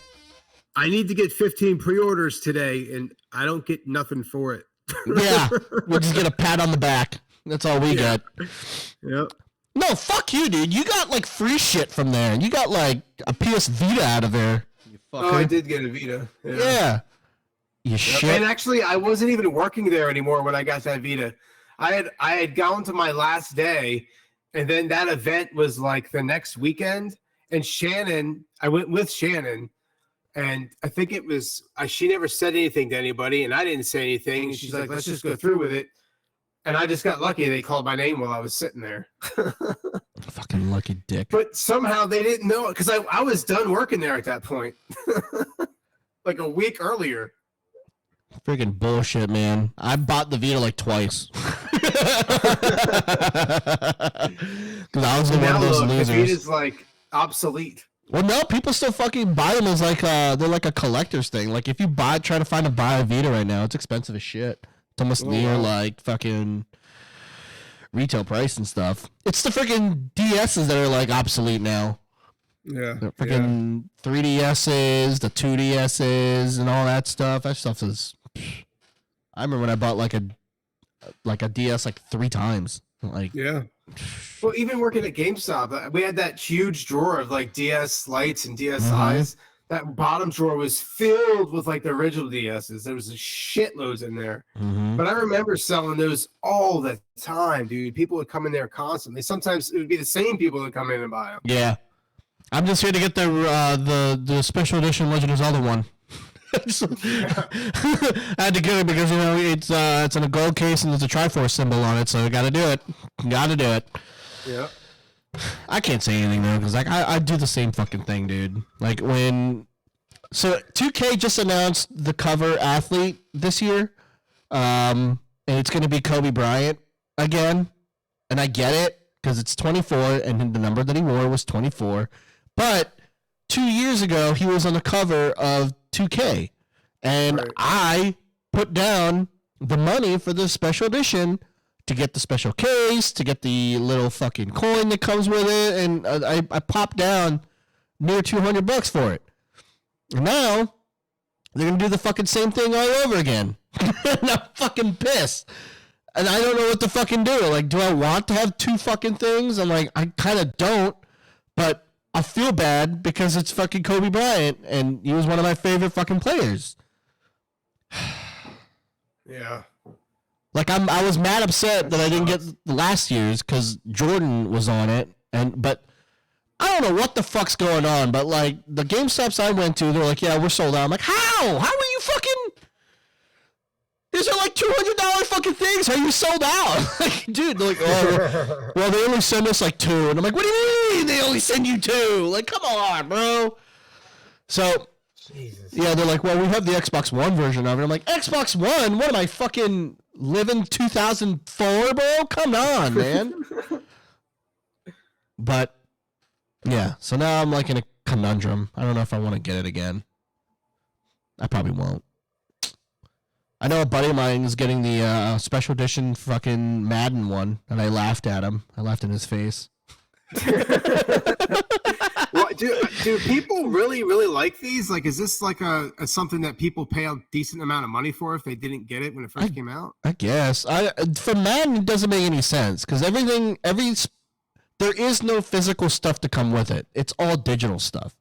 I need to get 15 pre-orders today, and I don't get nothing for it. Yeah. We'll just get a pat on the back. That's all we get. Yep. No, fuck you, dude. You got like free shit from there. You got like a PS Vita out of there. Oh, I did get a Vita. Yeah. You shit. And actually, I wasn't even working there anymore when I got that Vita. I had gone to my last day, and then that event was like the next weekend. And I went with Shannon, and I think it was she never said anything to anybody, and I didn't say anything. And she's like, "Let's just go through with it." And I just got lucky. They called my name while I was sitting there. Fucking lucky dick. But somehow they didn't know it because I was done working there at that point. Like a week earlier. Freaking bullshit, man. I bought the Vita like twice. Because I was one of those losers. The Vita's like obsolete. Well, no, people still fucking buy them as like they're like a collector's thing. Like if you try to buy a Vita right now, it's expensive as shit. It's almost near like fucking retail price and stuff. It's the freaking DSs that are like obsolete now. Yeah. The freaking 3DSs, the 2DSs, and all that stuff. That stuff is. I remember when I bought like a DS like 3 times. Like Yeah. Well, even working at GameStop, we had that huge drawer of like DS lights and DSIs. Mm-hmm. That bottom drawer was filled with like the original DSs. There was a shitloads in there. Mm-hmm. But I remember selling those all the time, dude. People would come in there constantly. Sometimes it would be the same people that come in and buy them. Yeah, I'm just here to get the special edition Legend of Zelda one. I had to get it because it's in a gold case and there's a Triforce symbol on it, so I got to do it. Yeah. I can't say anything though, because like I do the same fucking thing, dude. Like so 2K just announced the cover athlete this year, and it's gonna be Kobe Bryant again, and I get it because it's 24, and the number that he wore was 24, but 2 years ago he was on the cover of 2K, and Right. I put down the money for the special edition to get the special case, to get the little fucking coin that comes with it, and I popped down near $200 for it. And now they're gonna do the fucking same thing all over again. And I'm fucking pissed. And I don't know what to fucking do. Like, do I want to have 2 fucking things? I'm like, I kind of don't, but I feel bad because it's fucking Kobe Bryant, and he was one of my favorite fucking players. Yeah. Like I was mad upset that I didn't get last year's because Jordan was on it, but I don't know what the fuck's going on. But like the GameStops I went to, they're like, "Yeah, we're sold out." I'm like, "How? How are you fucking? These are like $200 fucking things. How are you sold out?" Like, dude, they're like, "Oh, well, they only send us like 2," and I'm like, "What do you mean they only send you 2? Like, come on, bro." So. Jesus. Yeah, they're like, well, we have the Xbox One version of it. I'm like, Xbox One? What am I fucking living 2004, bro? Come on, man. But yeah, so now I'm like in a conundrum. I don't know if I want to get it again. I probably won't. I know a buddy of mine is getting the special edition fucking Madden one, and I laughed at him. I laughed in his face. Well, do people really like these? Like, is this like a something that people pay a decent amount of money for if they didn't get it when it first came out? I guess. For Madden, it doesn't make any sense because there is no physical stuff to come with it. It's all digital stuff.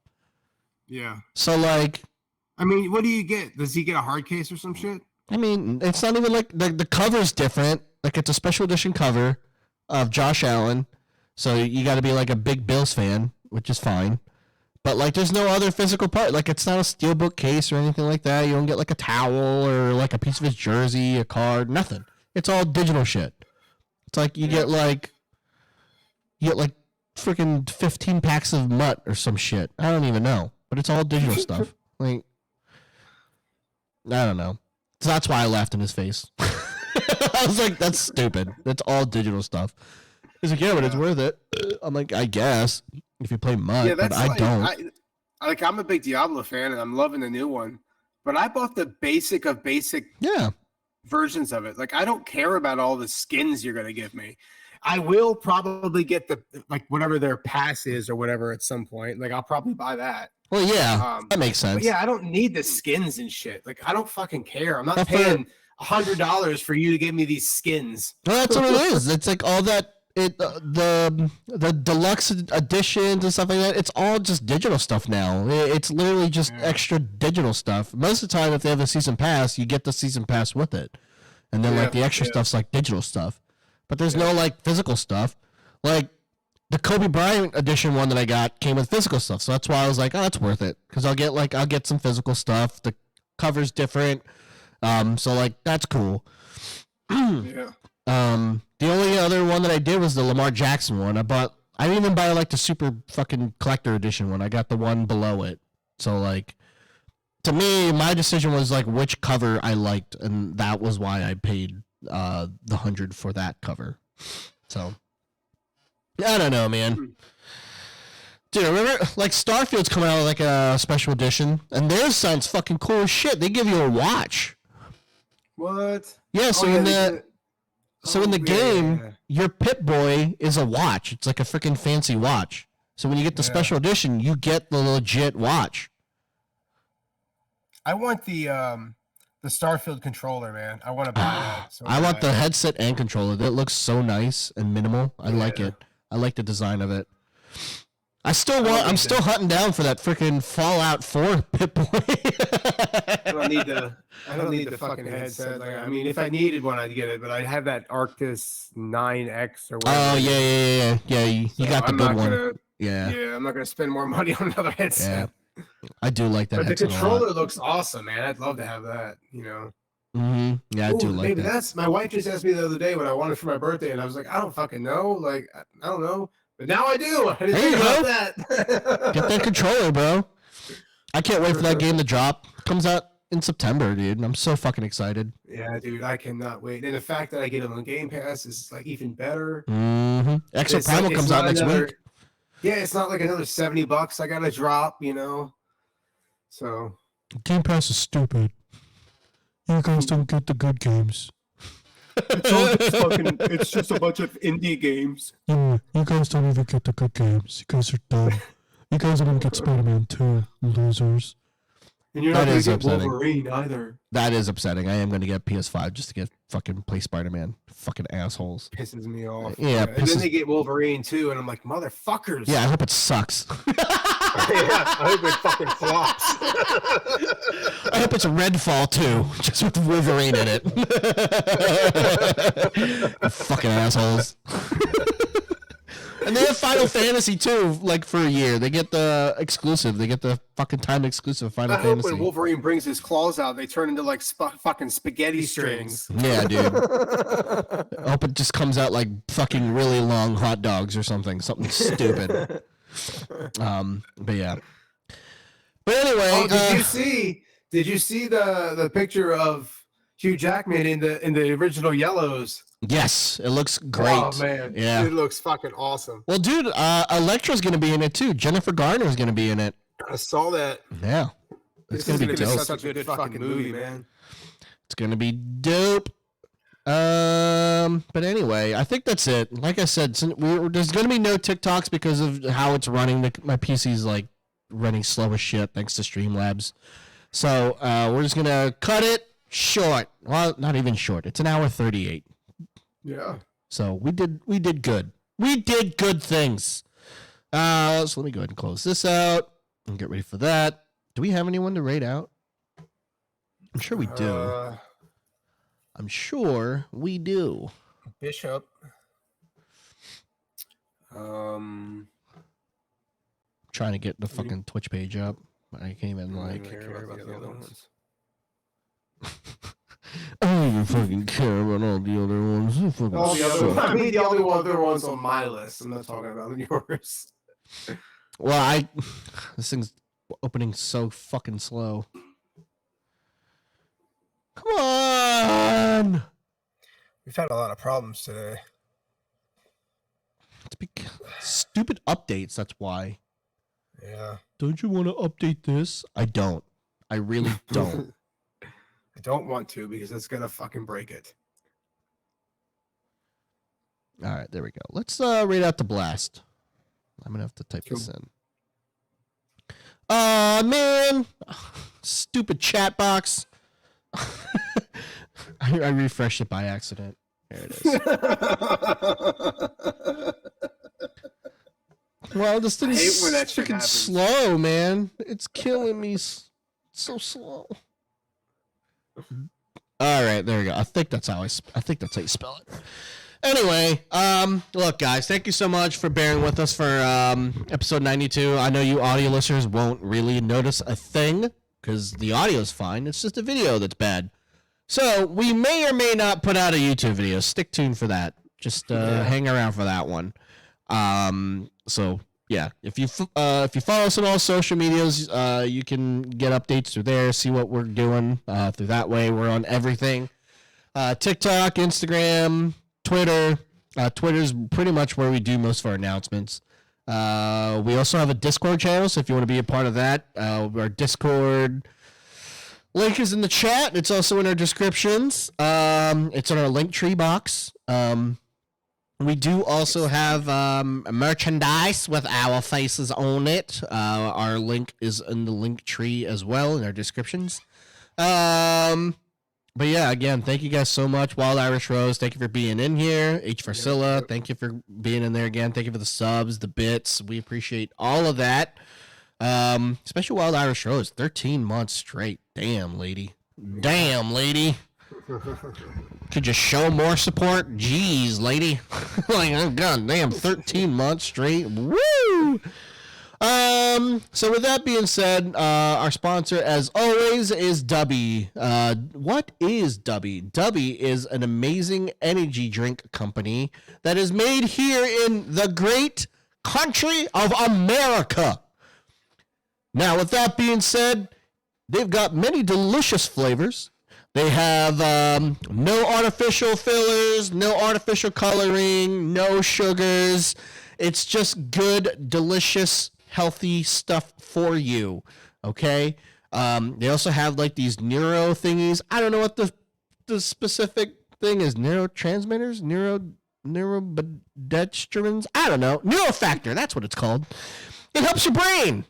Yeah. So like, I mean, what do you get? Does he get a hard case or some shit? I mean, it's not even like the cover's different. Like it's a special edition cover of Josh Allen. So you got to be like a big Bills fan, which is fine. But like, there's no other physical part. Like, it's not a steelbook case or anything like that. You don't get like a towel or like a piece of his jersey, a card, nothing. It's all digital shit. It's like you get like freaking 15 packs of mutt or some shit. I don't even know, but it's all digital stuff. Like, I don't know. So that's why I laughed in his face. I was like, that's stupid. That's all digital stuff. He's like, yeah, but it's worth it. I'm like, I guess if you play mud, but I don't. I'm a big Diablo fan, and I'm loving the new one. But I bought the basic of basic versions of it. Like, I don't care about all the skins you're gonna give me. I will probably get the whatever their pass is or whatever at some point. Like, I'll probably buy that. Well, yeah, that makes sense. But yeah, I don't need the skins and shit. Like, I don't fucking care. I'm not paying $100 for you to give me these skins. Well, that's what it is. It's like all that. The deluxe editions and stuff like that, it's all just digital stuff now. It's literally just extra digital stuff. Most of the time, if they have a season pass, you get the season pass with it, and then like the extra stuff's like digital stuff. But there's no like physical stuff. Like the Kobe Bryant edition one that I got came with physical stuff, so that's why I was like, oh, that's worth it because I'll get some physical stuff. The cover's different, so like that's cool. Yeah. The only other one that I did was the Lamar Jackson one. I didn't even buy like the super fucking collector edition one. I got the one below it. So like, to me, my decision was like which cover I liked, and that was why I paid the $100 for that cover. So I don't know, man. Dude, remember like Starfield's coming out with like a special edition, and theirs sounds fucking cool as shit. They give you a watch. What? Yeah, so in So in the game, your Pip-Boy is a watch. It's like a freaking fancy watch. So when you get the special edition, you get the legit watch. I want the Starfield controller, man. I want to buy that. So I want the headset and controller. That looks so nice and minimal. I like it. I like the design of it. I'm still hunting down for that freaking Fallout 4 Pip-Boy. I don't need the fucking headset. Like, I mean, if I needed one, I'd get it. But I have that Arctis 9X or whatever. Oh yeah. You got the good one. Yeah, I'm not gonna spend more money on another headset. Yeah. I do like that. But the headset controller looks awesome, man. I'd love to have that. Mm-hmm. Yeah, I do like maybe that. My wife just asked me the other day what I wanted for my birthday, and I was like, I don't fucking know. Like, I don't know. But now I do. I didn't There you think about go. that. Get that controller, bro. I can't wait for that game to drop. It comes out in September, dude. I'm so fucking excited. Yeah, dude, I cannot wait. And the fact that I get it on Game Pass is like even better. Mm-hmm. Exo Primal comes out next week. Yeah, it's not like another $70 I gotta drop, So Game Pass is stupid. You guys don't get the good games. it's just a bunch of indie games. Yeah, you guys don't even get the good games. You guys are dumb. You guys don't even get Spider-Man 2, losers. And you're not going to get Wolverine either. That is upsetting. I am going to get PS5 just to get fucking play Spider-Man. Fucking assholes. Pisses me off. Yeah. And then they get Wolverine too, and I'm like, motherfuckers. Yeah, I hope it sucks. I hope it fucking flops. I hope it's Redfall 2, just with Wolverine in it. You fucking assholes. And they have Final Fantasy too, like for a year. They get the exclusive. They get the fucking time exclusive of Final Fantasy. When Wolverine brings his claws out, they turn into like fucking spaghetti strings. Yeah, dude. I hope it just comes out like fucking really long hot dogs or something stupid. But yeah. But anyway, did you see the picture of Hugh Jackman in the original Yellows? Yes, it looks great. Oh man, yeah, it looks fucking awesome. Well, dude, Elektra's gonna be in it too. Jennifer Garner's gonna be in it. I saw that. Yeah, it's gonna be dope. Such a good fucking movie, man. It's gonna be dope. But anyway, I think that's it. Like I said, there's gonna be no TikToks because of how it's running. My PC's like running slow as shit thanks to Streamlabs. So we're just gonna cut it short. Well, not even short. It's an hour 38. Yeah. So we did good. We did good things. So let me go ahead and close this out and get ready for that. Do we have anyone to rate out? I'm sure we do. I'm sure we do. Bishop. Trying to get the fucking Twitch page up. I can't even care about the other ones. I don't even fucking care about all the other ones. All the other ones. I mean, the only other ones on my list. I'm not talking about yours. Well, this thing's opening so fucking slow. Come on! We've had a lot of problems today. It's stupid updates, that's why. Yeah. Don't you want to update this? I don't. I really don't. I don't want to because it's gonna fucking break it. All right, there we go. Let's read out the blast. I'm gonna have to type this in. Man, stupid chat box. I refreshed it by accident. There it is. Well, this thing's freaking slow, man. It's killing me. It's so slow. All right, there we go. I think that's how you spell it. Anyway, look, guys, thank you so much for bearing with us for episode 92. I know you audio listeners won't really notice a thing because the audio's fine. It's just a video that's bad. So we may or may not put out a YouTube video. Stick tuned for that. Just hang around for that one. So yeah, if you follow us on all social medias, you can get updates through there. See what we're doing through that way. We're on everything: TikTok, Instagram, Twitter. Twitter's pretty much where we do most of our announcements. We also have a Discord channel, so if you want to be a part of that, our Discord link is in the chat. It's also in our descriptions. It's on our link tree box. We do also have merchandise with our faces on it. Our link is in the link tree as well in our descriptions. But yeah, again, thank you guys so much. Wild Irish Rose, thank you for being in here. H. Farcilla, thank you for being in there again. Thank you for the subs, the bits. We appreciate all of that. Especially Wild Irish Rose, 13 months straight. Damn, lady. Damn, lady. Could you show more support? Jeez, lady. Like, oh, god damn, 13 months straight. Woo! So with that being said, our sponsor, as always, is Dubby. What is Dubby? Dubby is an amazing energy drink company that is made here in the great country of America. Now, with that being said, they've got many delicious flavors. They have no artificial fillers, no artificial coloring, no sugars. It's just good, delicious, healthy stuff for you. Okay? They also have like these neuro thingies. I don't know what the specific thing is. Neurotransmitters? Neurodestrins? I don't know. Neurofactor, that's what it's called. It helps your brain.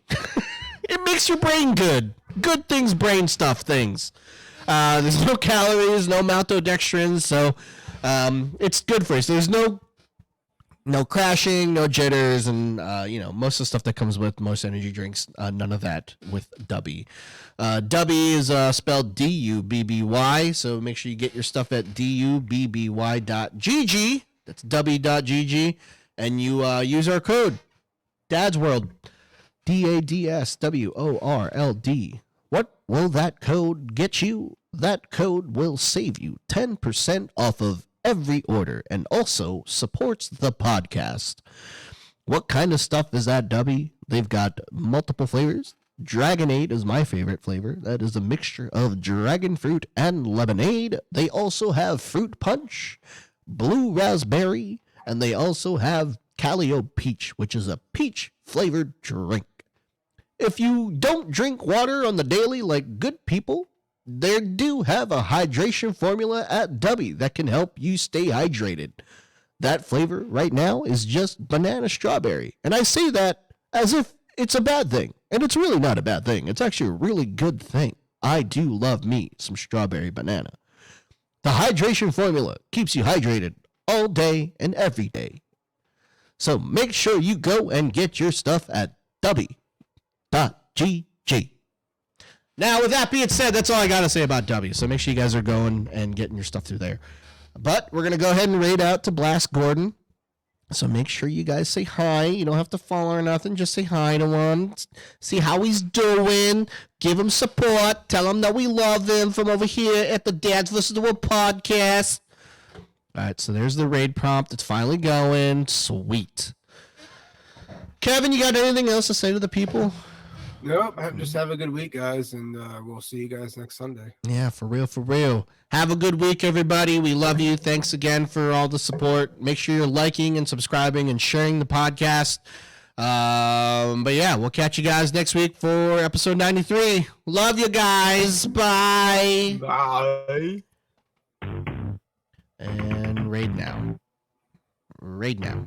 It makes your brain good. Good things, brain stuff things. There's no calories, no maltodextrins, so it's good for you. So there's no crashing, no jitters, and most of the stuff that comes with most energy drinks. None of that with Dubby. Dubby is spelled D-U-B-B-Y, so make sure you get your stuff at dubby.gg. That's dubby.gg, and you use our code Dad's World, DADSWORLD. What will that code get you? That code will save you 10% off of every order and also supports the podcast. What kind of stuff is that, Dubby? They've got multiple flavors. Dragonade is my favorite flavor. That is a mixture of dragon fruit and lemonade. They also have fruit punch, blue raspberry, and they also have Calio peach, which is a peach flavored drink. If you don't drink water on the daily like good people, they do have a hydration formula at Dubby that can help you stay hydrated. That flavor right now is just banana strawberry. And I say that as if it's a bad thing. And it's really not a bad thing. It's actually a really good thing. I do love me some strawberry banana. The hydration formula keeps you hydrated all day and every day. So make sure you go and get your stuff at Dubby.gg. Now, with that being said, that's all I got to say about W. So make sure you guys are going and getting your stuff through there. But we're going to go ahead and raid out to Blast Gordon. So make sure you guys say hi. You don't have to follow or nothing. Just say hi to him. See how he's doing. Give him support. Tell him that we love him from over here at the Dads Listen to a podcast. All right, so there's the raid prompt. It's finally going. Sweet. Kevin, you got anything else to say to the people? Nope. Just have a good week, guys, and we'll see you guys next Sunday. Yeah, for real, for real. Have a good week, everybody. We love you. Thanks again for all the support. Make sure you're liking and subscribing and sharing the podcast. But yeah, we'll catch you guys next week for episode 93. Love you guys. Bye. Bye. And raid now. Raid now.